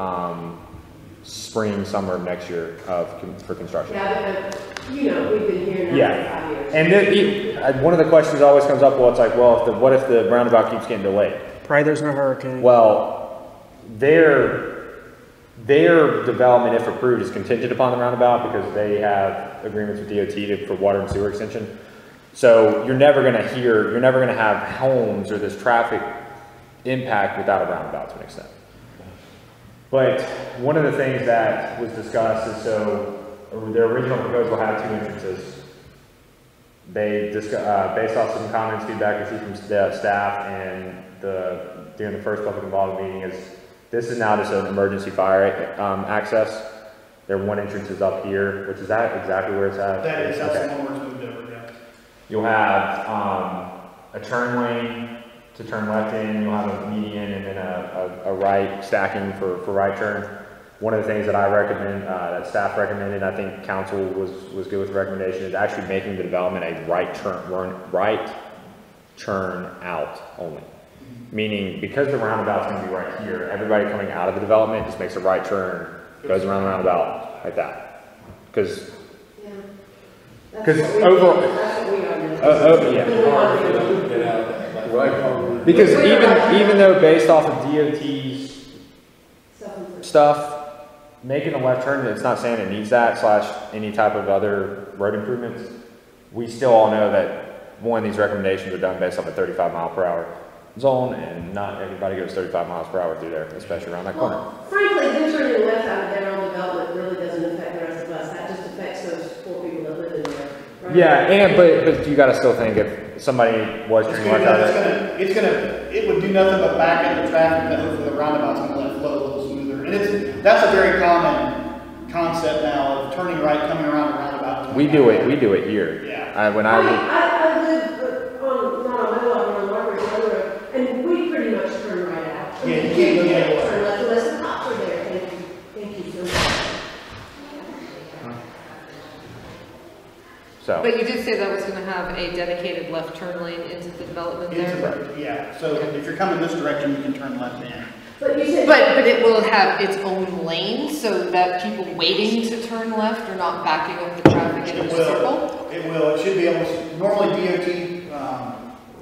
spring, summer of next year for construction. Yeah, but we've been hearing that for 5 years. And one of the questions always comes up, well, it's like, well, what if the roundabout keeps getting delayed? Pray there's no hurricane. Well, their development, if approved, is contingent upon the roundabout because they have agreements with DOT for water and sewer extension. So you're never going to have homes or this traffic impact without a roundabout to an extent. But one of the things that was discussed is, so their original proposal had 2 entrances. They based off some comments, feedback received from staff and during the first public involvement meeting, is this is now just an emergency fire access. Their one entrance is up here, which is that exactly where it's at? That is, that's the one where it's moved over, yeah. You'll have a turn lane to turn left in, you'll have a median and then a right stacking for right turn. One of the things that I recommend, that staff recommended, I think council was good with the recommendation, is actually making the development a right turn out only. Meaning, because the roundabout's going to be right here, everybody coming out of the development just makes a right turn, goes around the roundabout like that. Because overall, because even though based off of DOT's stuff, making a left turn, it's not saying it needs that / any type of other road improvements. We still all know that one of these recommendations are done based off a 35-mile-per-hour zone, and not everybody goes 35 miles per hour through there, especially around that corner. Well, frankly, them turning left out of their own development really doesn't affect the rest of us. That just affects those 4 people that live in there. Right? Yeah, but you got to still think if somebody was turning left out of there, it would do nothing but back into traffic that hopefully the roundabout's going to let it flow a little smoother. And that's a very common concept now of turning right, coming around the roundabout. We do it here. Yeah. I live on, not on Middle, on Margaret Road, and we pretty much turn right out. Yeah, you can't go anywhere. Turn left unless the cops are there. Thank you so much. So. But you did say that was going to have a dedicated left turn lane into the development there? Yeah, so if you're coming this direction, you can turn left in. But you said... But it will have its own lane so that people waiting to turn left are not backing up the traffic in a circle? It will. It should be almost, normally DOT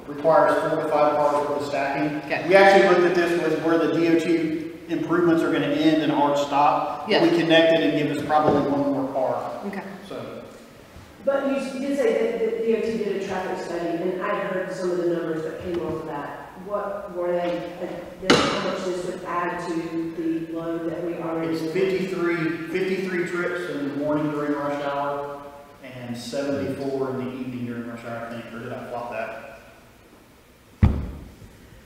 requires 4 to 5 cars worth of stacking. Okay. We actually looked at this with where the DOT improvements are going to end and hard stop. Yeah. We connected and give us probably 1 more car. Okay. So. But you did say that DOT did a traffic study, and I heard some of the numbers that came off of that. What were they, how much this would add to the load that we already... It's 53 trips in the morning during rush hour and 74 in the evening during rush hour, I think. Or did I flop that?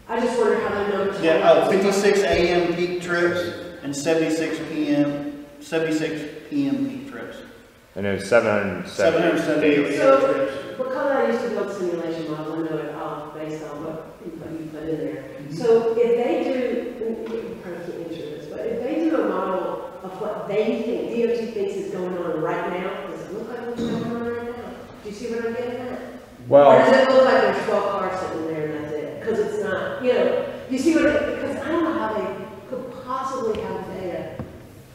I just wonder how the numbers... Yeah, 56 a.m. peak trips and 76 p.m. peak trips. And it was 770. So, because I used to build simulation models, I know it all based on what you put in there. So if they do, you probably can't answer this, but if they do a model of what they think, DOT thinks is going on right now, does it look like what's going on right now? Do you see what I'm getting at? Well, or does it look like there's 12 cars sitting there and that's it? because it's not, you know, you see what, because I don't know how they could possibly have data.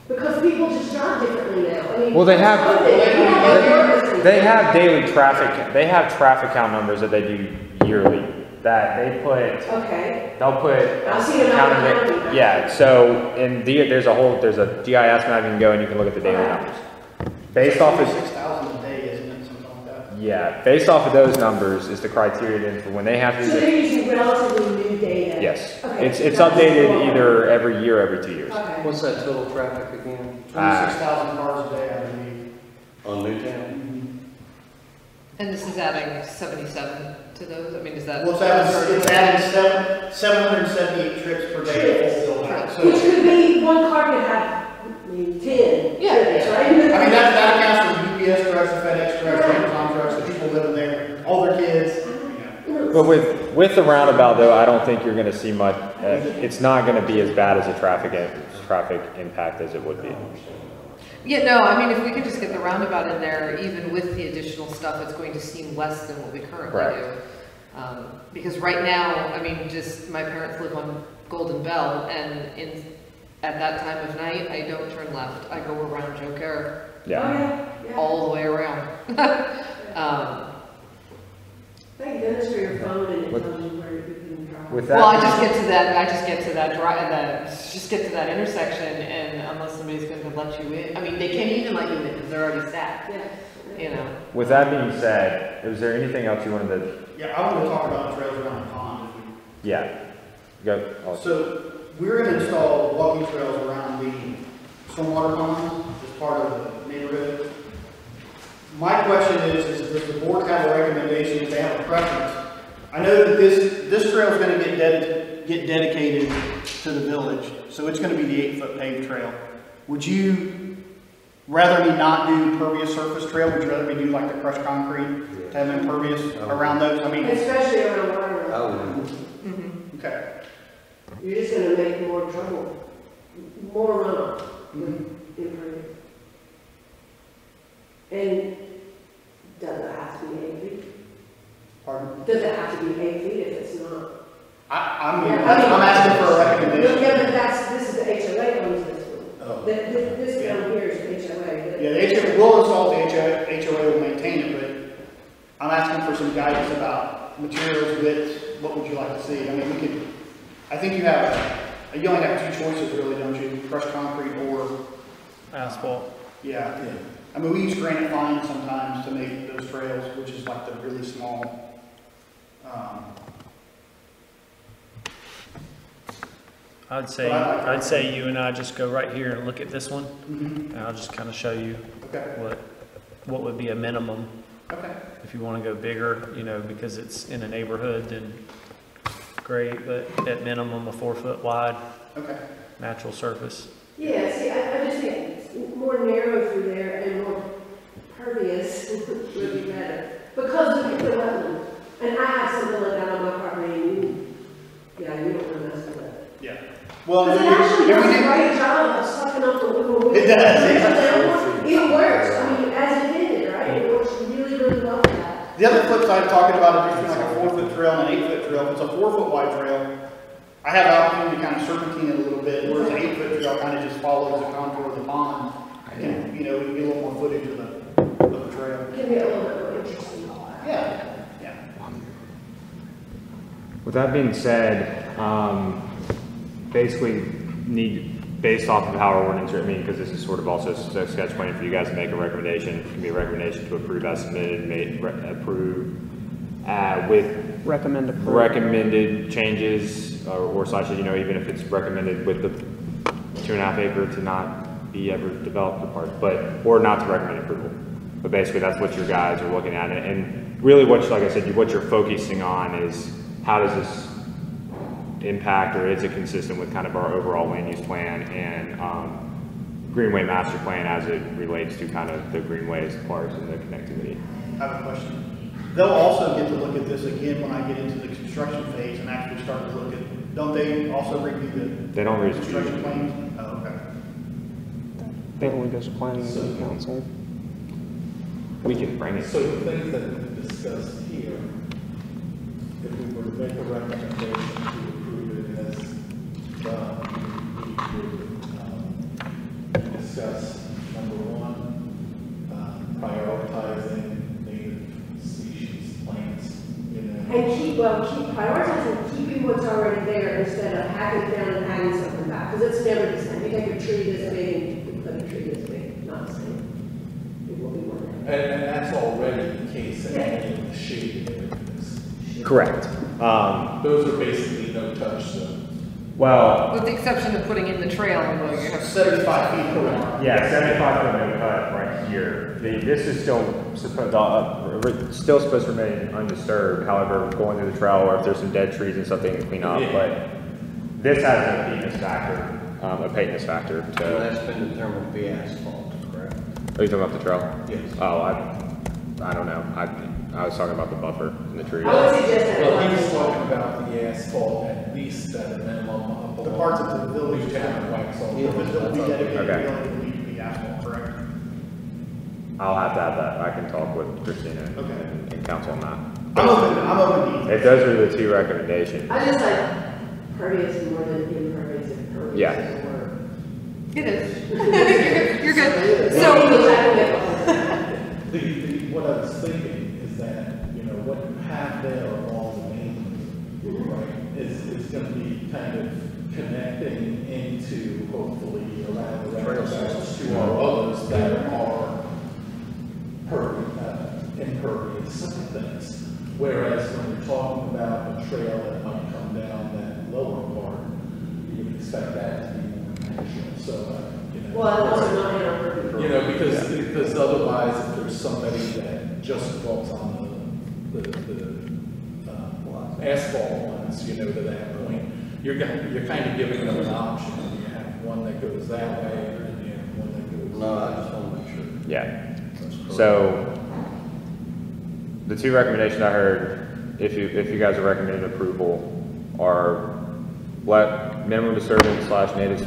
Because people just drive differently now. I mean, Well, they have have daily traffic. They have traffic count numbers that they do yearly. That they put. Okay. They'll put. I've seen it on the county. Yeah. So there's a GIS map you can go and you can look at the daily numbers. Based off of 6,000 a day, isn't it, something like that? Yeah, based off of those numbers is the criteria then for when they have to. So they're using relatively new data. Yes. Okay. It's updated either every year, every 2 years. Okay. What's that total traffic again? 26,000 cars a day, I believe. On Newtown? And this is adding 77 to those? I mean, is that? Well, it's adding 778 trips per day. So, Which could be, one car could have, I mean, 10 trips, right? I mean, that accounts for the UPS trucks, the FedEx trucks, the Amazon trucks, the people living there, all their kids. But with the roundabout though, I don't think you're going to see much. It's not going to be as bad as a traffic impact as it would be. Yeah, no, I mean, if we could just get the roundabout in there, even with the additional stuff, it's going to seem less than what we currently do. Because right now, I mean, just my parents live on Golden Bell, and at that time of night, I don't turn left. I go around Joe Kerr. Yeah. All the way around. Thank goodness for your phone and it tells you where you can drive. With that, Well, I just get to that intersection, and unless somebody's going to let you in, I mean, they can't even let you in because they're already stacked. Yeah. You know. with that being said, is there anything else you wanted to? Yeah, I want to talk about trails around the pond. Yeah. Go. So we're going to install walking trails around the stormwater pond as part of the neighborhood. My question is does the board have a recommendation, if they have a preference? I know that this trail is going to get dedicated to the village, so it's going to be the 8-foot paved trail. Would you rather me not do pervious surface trail? Would you rather me do like the crushed concrete to have impervious around those? I mean, Especially around water. okay. You're just gonna make more trouble, more runoff with impervious. And does it have to be 8 feet? Pardon? Does it have to be 8 feet if it's not? I'm asking for a recommendation. Yeah, but this is the HOA owns this one. Oh. This down here is HOA. Yeah, the HOA will install the HOA will maintain it, but I'm asking for some guidance about materials, width, what would you like to see? I mean, I think you only have 2 choices really, don't you? Crushed concrete or Asphalt. yeah. I mean, we use granite fines sometimes to make those trails, which is like the really small. I'd say you and I just go right here and look at this one, and I'll just kind of show you what would be a minimum. Okay. If you want to go bigger, you know, because it's in a neighborhood, then great, but at minimum a 4-foot wide natural surface. Yeah, see, I just think it's more narrow through there and more pervious would be better. Because of the wetland. And I have something like that on my property, and you don't want to mess with it. Yeah. Well, Because it actually does a great job of sucking up the little. It does. It works, I mean, as intended, right? It works really, really well for that. The other flip side, talking about it between like a 4-foot trail and an 8-foot trail. If it's a 4-foot wide trail, I have the opportunity to kind of serpentine it a little bit, whereas an 8-foot trail kind of just follows the contour of the pond. And, you know, you get a little more footage of the trail. Can be a little bit more interesting. Yeah. With that being said, basically based off of how our ordinance, I mean, because this is sort of also sketch plan for you guys to make a recommendation. It can be a recommendation to approve as submitted, with recommended changes or such, you know, even if it's recommended with the 2.5 acre to not be ever developed apart, or not to recommend approval. But basically that's what your guys are looking at. And really like I said, what you're focusing on is how does this impact, or is it consistent with kind of our overall land use plan and Greenway master plan as it relates to kind of the greenways, parks, and the connectivity? I have a question. They'll also get to look at this again when I get into the construction phase and actually start to look at, don't they also review They don't review construction plans? Oh, okay. That only goes to planning and council. We can bring it. So the things that we discussed here, if we were to make a recommendation to approve it as done, we would discuss, number one, prioritizing native species plants, you know. And keep prioritizing, keeping what's already there instead of hacking it down and adding something back, because it's never the same. You take a tree this big, you put a tree this big, not the same. It will be more than that. And that's already the case in any of the shaded areas. Correct. Those are basically no-touch zones. Well, With the exception of putting in the trail, where you have 75 feet per hour. yeah, 75 foot no cut right here. This is still supposed to remain undisturbed. However, going through the trail, or if there's some dead trees and stuff they can clean up, Yeah. but this has an opaqueness factor. And To, that's been determined to be asphalt, correct? are you talking about the trail? Yes. Oh, I don't know. I was talking about the buffer and the trees. I would suggest that. Well, he was talking about the asphalt at least at a minimum of The parts of the village Newtown and Waxhaw. If it's going to be dedicated, Okay. it will need to be asphalt, correct? I'll have to have that. I can talk with Christina Okay. and council on that. I'm open to If those are the two recommendations. I just like pervious more than impervious, if pervious Yeah. is a word. It is. You're good. So, What I was thinking is that, you know, what you have there along the main, right, is gonna be kind of connecting into, hopefully, around the roundabouts to our others that are impervious things. Whereas when you're talking about a trail that might come down that lower part, you would expect that to be more natural, so, you know. Well, and also not in our purview. You know, because otherwise, if there's somebody that just walks on the asphalt ones, you know, to that point, you're kind of giving them an option. You have one that goes that way, and you have one that goes. No, I just want to make sure. Yeah. That's correct. So, the two recommendations I heard, if you guys are recommending approval, are minimum disturbance / native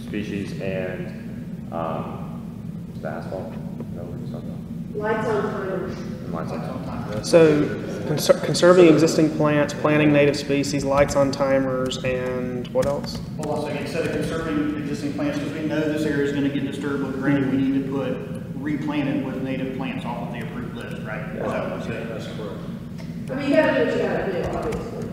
species and, the asphalt? No, we're just talking Lights on timers. about. And lights on. So conserving existing plants, planting native species, lights on timers, and what else? Hold on a second, instead of conserving existing plants, because we know this area is going to get disturbed with grading, we need to put replanted with native plants off of the approved list, right? Is that what we said? That's correct. I mean, you gotta do what you gotta do, obviously.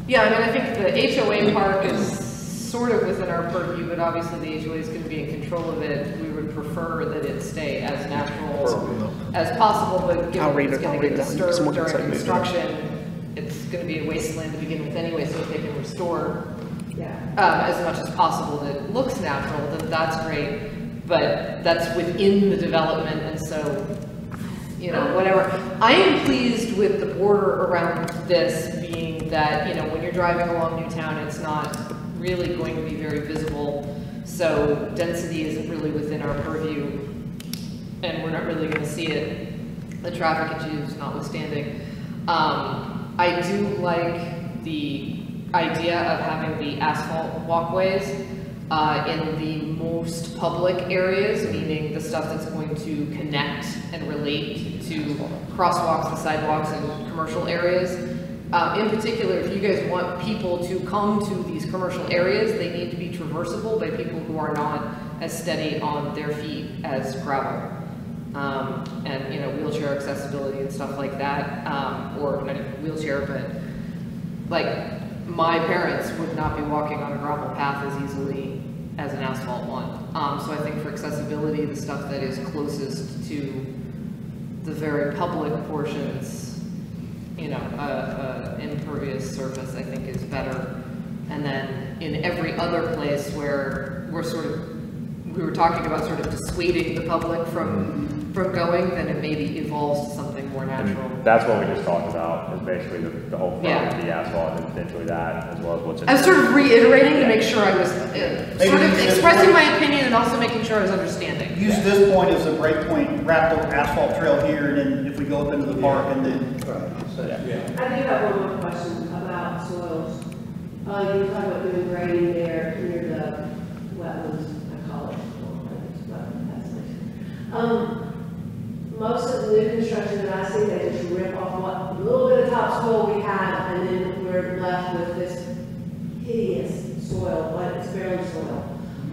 yeah, I mean, I think the HOA part is sort of within our purview, but obviously the HOA is going to be in control of it. We would prefer that it stay as natural as possible, but I'll given read it's it, going I'll to read get it. disturbed Someone can during say maybe. construction, it's going to be a wasteland to begin with anyway, so if they can restore Yeah. as much as possible that it looks natural, then that's great. But that's within the development, and so, you know, whatever. I am pleased with the border around this being that, you know, when you're driving along Newtown, it's not really going to be very visible. So density isn't really within our purview, and we're not really gonna see it, the traffic issues notwithstanding. I do like the idea of having the asphalt walkways in the most public areas, meaning the stuff that's going to connect and relate to crosswalks and sidewalks and commercial areas. In particular, if you guys want people to come to these commercial areas, they need to be traversable by people who are not as steady on their feet as gravel. And, you know, wheelchair accessibility and stuff like that, or not even wheelchair, but like my parents would not be walking on a gravel path as easily as an asphalt one. So I think for accessibility, the stuff that is closest to the very public portions, you know, impervious surface, I think is better. And then in every other place where we were talking about sort of dissuading the public from going, then it maybe evolves to something more natural. And that's what we just talked about, is basically the whole front Yeah. of the asphalt and potentially that, as well as what's in. I was sort of reiterating to make sure I was sort of expressing my opinion and also making sure I was understanding. Use this point as a break point, wrap the asphalt trail here, and then if we go up into the park, and then, Yeah. I do have one more question about soils. You were talking about doing grading there near the wetlands, I call it. That's nice. Most of the new construction that I see, they just rip off what little bit of topsoil we have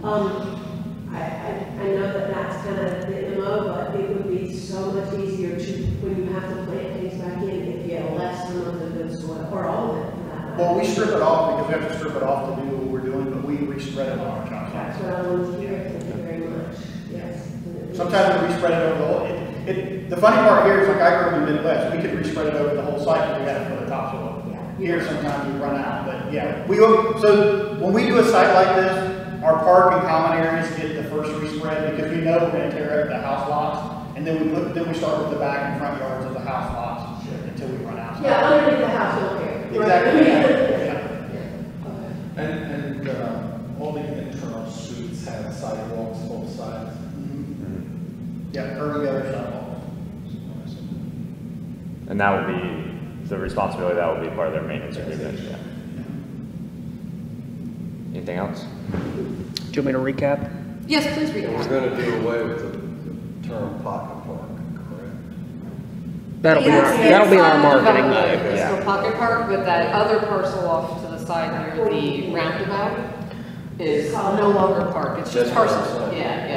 I know that that's kind of the MO, but it would be so much easier to, when you have to plant things back in, if you had less some of the good soil, or all of it for that matter. Well, we strip it off because we have to strip it off to do what we're doing, but we spread it on our job That's sites. what I wanted to hear, thank you very much, yes. Sometimes we spread it over the whole, the funny part here is like I grew up in the Midwest, we could respread it over the whole site, but we had to put a topsoil. Here sometimes we run out, but yeah. So when we do a site like this, our park and common areas get the first respread because we know we're gonna tear up the house lots, and then we start with the back and front yards of the house lots until we run out. Yeah, underneath the house, don't care. Exactly. Yeah. And all the internal streets have sidewalks both sides. Yeah, curb and gutter sidewalks. And that would be, the responsibility, that would be part of their maintenance agreement, yeah. Anything else? Do you want me to recap? Yes, please read We're it. gonna do away with the term pocket park, correct? That'll be our marketing though. It's for Pocket Park, but that other parcel off to the side near the roundabout is no longer park, it's just parcel. Yeah.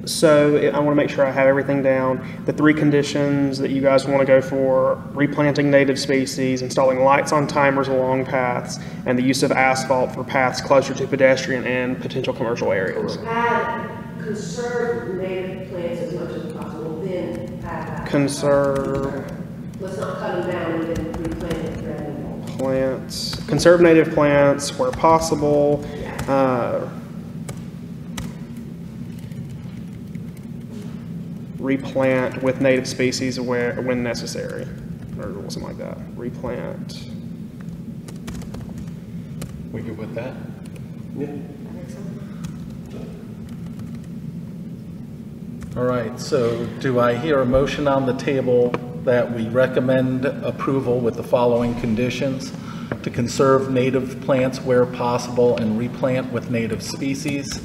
So I want to make sure I have everything down. The 3 conditions that you guys want to go for: replanting native species, installing lights on timers along paths, and the use of asphalt for paths closer to pedestrian and potential commercial areas. Add, conserve native plants as much as possible, then add that. Conserve Let's not cut them down and then replant it randomly. plants, conserve native plants where possible. Replant with native species when necessary, or something like that. Replant. We good with that? Yeah. All right, so do I hear a motion on the table that we recommend approval with the following conditions? To conserve native plants where possible and replant with native species.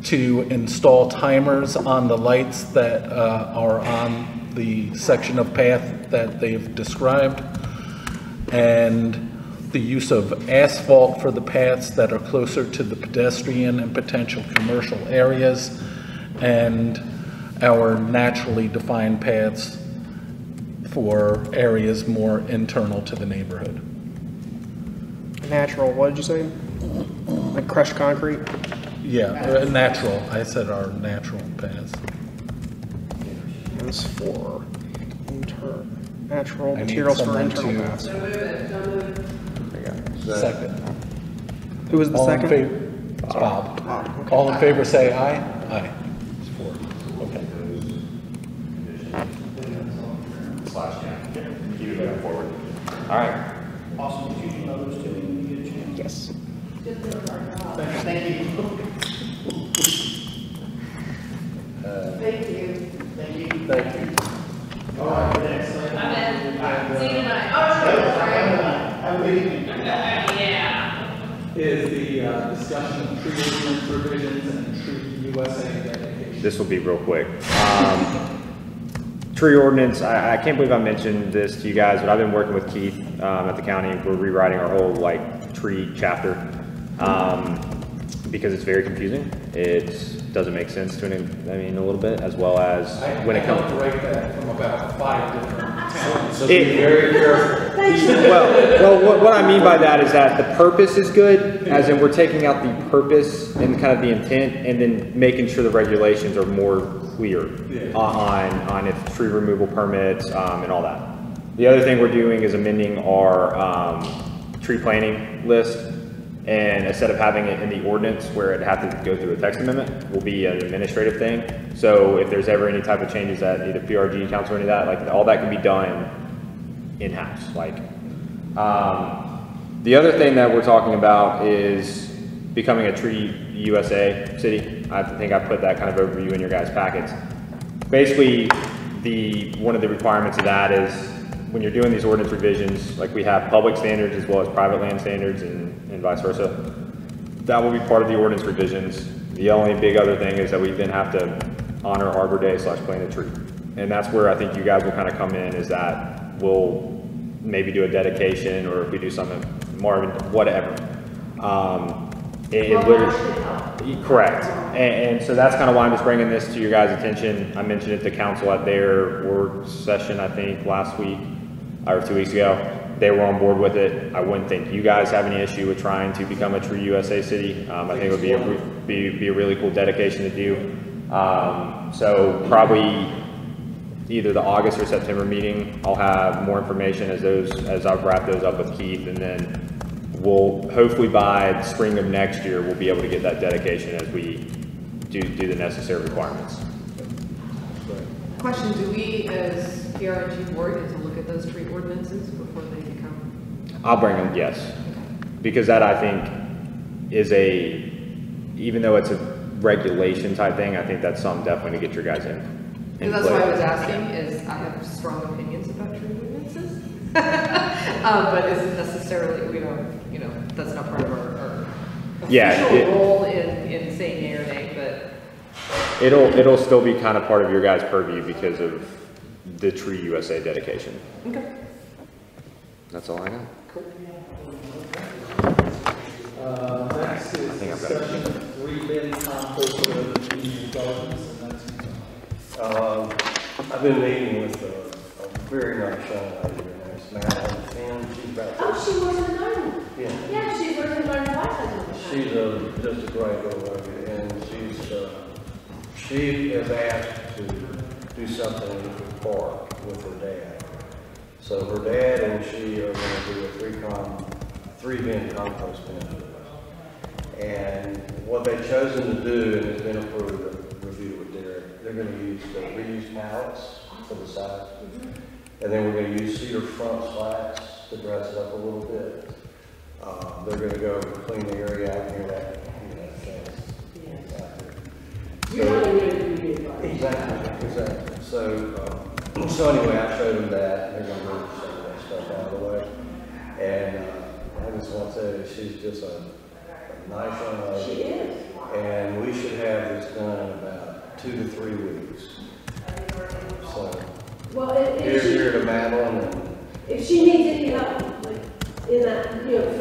To install timers on the lights that are on the section of path that they've described, and the use of asphalt for the paths that are closer to the pedestrian and potential commercial areas, and our naturally defined paths for areas more internal to the neighborhood. Natural, what did you say? Like crushed concrete? Yeah, natural. I said our natural paths. As for natural I need materials for someone internal to- paths. Second. Who was the All in second? favor? It's Bob. okay. All in favor, say aye. Aye. It's 4. Okay. Keep it moving forward. All right. Awesome, if you know those two, when you get a chance. Yes. Thank you. Thank you. Thank you. Thank you. All right, thanks. I'm in. See you tonight. Have a good evening. Is the discussion of tree ordinance revisions and tree USA dedication? This will be real quick. Tree ordinance, I can't believe I mentioned this to you guys, but I've been working with Keith at the county. We're rewriting our whole tree chapter because it's very confusing. It doesn't make sense to a little bit, as well as when it comes. I helped write that from about 5 different towns, so It- be very careful. Well, what I mean by that is that the purpose is good, as in we're taking out the purpose and kind of the intent, and then making sure the regulations are more clear on its tree removal permits and all that. The other thing we're doing is amending our tree planting list, and instead of having it in the ordinance where it had to go through a text amendment, will be an administrative thing. So if there's ever any type of changes that need a PR&G council or any of that, all that can be done in-house. The other thing that we're talking about is becoming a Tree USA city. I think I put that kind of overview in your guys' packets. Basically, one of the requirements of that is when you're doing these ordinance revisions, we have public standards as well as private land standards and vice versa. That will be part of the ordinance revisions. The only big other thing is that we then have to honor Arbor Day / plant a tree. And that's where I think you guys will kind of come in, is that we'll maybe do a dedication, or if we do something more, whatever. It literally, correct. And so that's kind of why I'm just bringing this to your guys' attention. I mentioned it to council at their work session, I think, last week or 2 weeks ago. They were on board with it. I wouldn't think you guys have any issue with trying to become a true USA city. I think it would be a really cool dedication to do. So probably either the August or September meeting, I'll have more information as I've wrapped those up with Keith, and then we'll hopefully by spring of next year we'll be able to get that dedication as we do the necessary requirements. Question, do we as PR&G board get to look at those tree ordinances before they become? I'll bring them, yes, because that I think is even though it's a regulation type thing, I think that's something definitely to get your guys in. And that's why I was asking, is I have strong opinions about tree ordinances. But isn't necessarily, that's not part of our official role in saying yay or nay, but. It'll still be kind of part of your guys' purview because of the Tree USA dedication. Okay. That's all I got. Cool. Next is discussion of 3-bin compost of easement gardens, and that's I've been meeting with a very nice young lady, her name's Madeline. She's about Oh, she works in the garden. Yeah. Yeah, she's working in the garden twice. She's just a great little lady, and she has asked to do something in the park with her dad. So her dad and she are going to do a 3-bin compost bin for us. And what they've chosen to do, and it's been approved, a review with Derek, they're going to use the reused mallets for the sides. And then we're going to use cedar front slats to dress it up a little bit. They're going to go clean the area out near that fence. You're not going to do it. Exactly. So anyway, I showed them that, and they're going to move some of that stuff out of the way. And I just want to say that she's just a nice young lady. She is. And we should have this done in about 2 to 3 weeks. So Well, here to Madeline. if she needs any help, like, in that,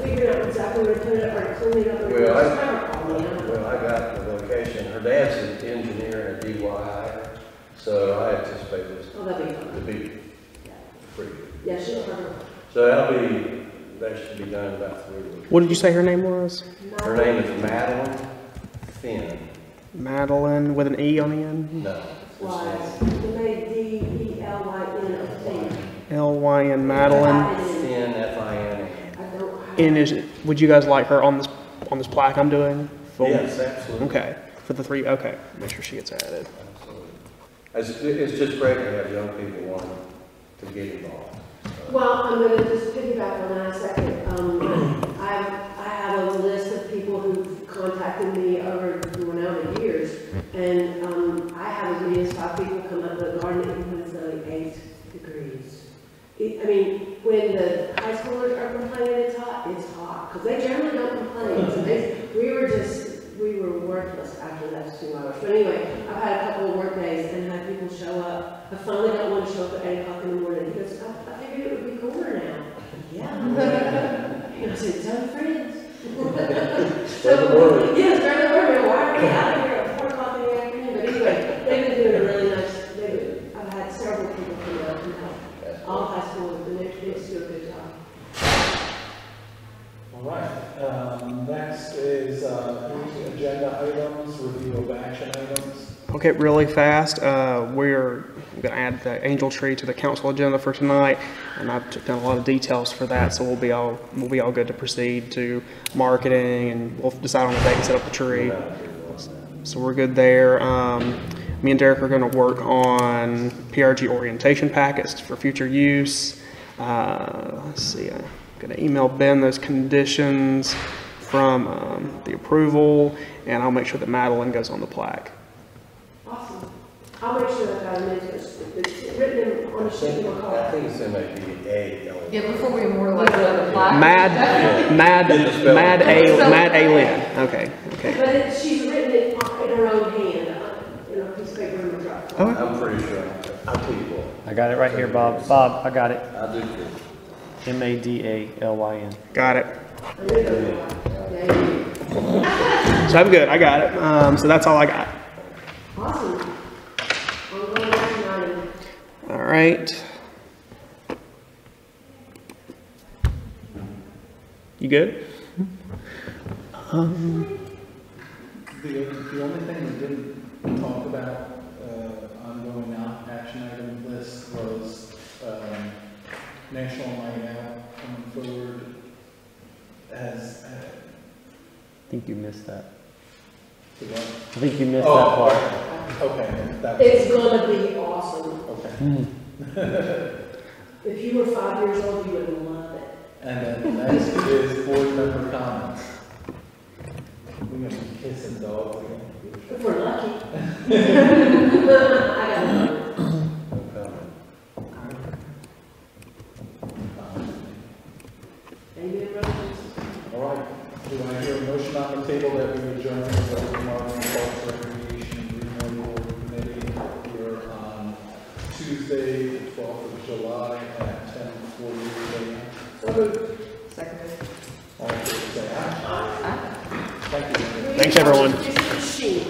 figuring out exactly where to put it or cleaning up. Well, I got the location. Her dad's an engineer at DYI, so I anticipate this to be pretty good. Yeah, she'll cover. So that should be done in about 3 weeks. What did you say her name was? Her name is Madeline Finn. Madeline with an E on the end? No. L-Y-N, Madeline. Finn, F-I-N. And would you guys like her on this plaque I'm doing? Yes, absolutely. Okay, for the 3, okay, make sure she gets added. Absolutely. It's just great to have young people wanting to get involved. Well, I'm going to just piggyback on that a second. I have a list of people who've contacted me over the years, and I have as many as 5 people come out to the garden even when it's only 8 degrees. When the high schoolers are complaining it's hot, because they generally don't complain. So we were worthless after those 2 hours. But anyway, I've had a couple of work days and had people show up. I finally got one to show up at 8 o'clock in the morning. He goes, I figured it would be cooler now. Yeah. And I said, tell friends. Spread the word. Yeah, spread the word. Why are we out here at 4 o'clock in the afternoon? But anyway, they've been doing a really nice, I've had several people come out and help. All high schoolers, and they just do a good job. all right. Next is agenda items, review of action items. Okay, really fast. We're going to add the angel tree to the council agenda for tonight, and I've took down a lot of details for that, so we'll be all good to proceed to marketing, and we'll decide on the date and set up the tree. So we're good there. Me and Derek are going to work on PR&G orientation packets for future use. Let's see, I'm going to email Ben those conditions from the approval, and I'll make sure that Madeline goes on the plaque. Awesome. I'll make sure that it's written on a sheet of card. I think it's M-A-D-A. Yeah, before we immortalize it on the plaque. Mad A. Lynn. Okay. But she's written it in her own hand, in a piece of paper in the truck. Okay. I'm pretty sure. I'll tell you what. I got it right here, Bob. Bob, I got it. I do too. M-A-D-A-L-Y-N. Got it. I knew that. Yeah, So I'm good, I got it. So that's all I got. Awesome. Ongoing action item. All right. You good? The only thing we didn't talk about, ongoing action item list was, National Night Out coming forward as, I think you missed that. the what? I think you missed that part. Okay, that It's gonna be awesome. okay. If you were 5 years old, you would love it. And then the next is board member comments. We're gonna be kissing dogs again. If we're lucky. I got it. Any interruptions? All right, do I hear a motion on the table that we adjourn the Budget Marketing Parks Recreation and Greenway Board Committee here on Tuesday, the 12th of July at 10:40 a.m. So moved. Seconded. All in favor, say aye. Thank you. Thanks, everyone. Just a sheet.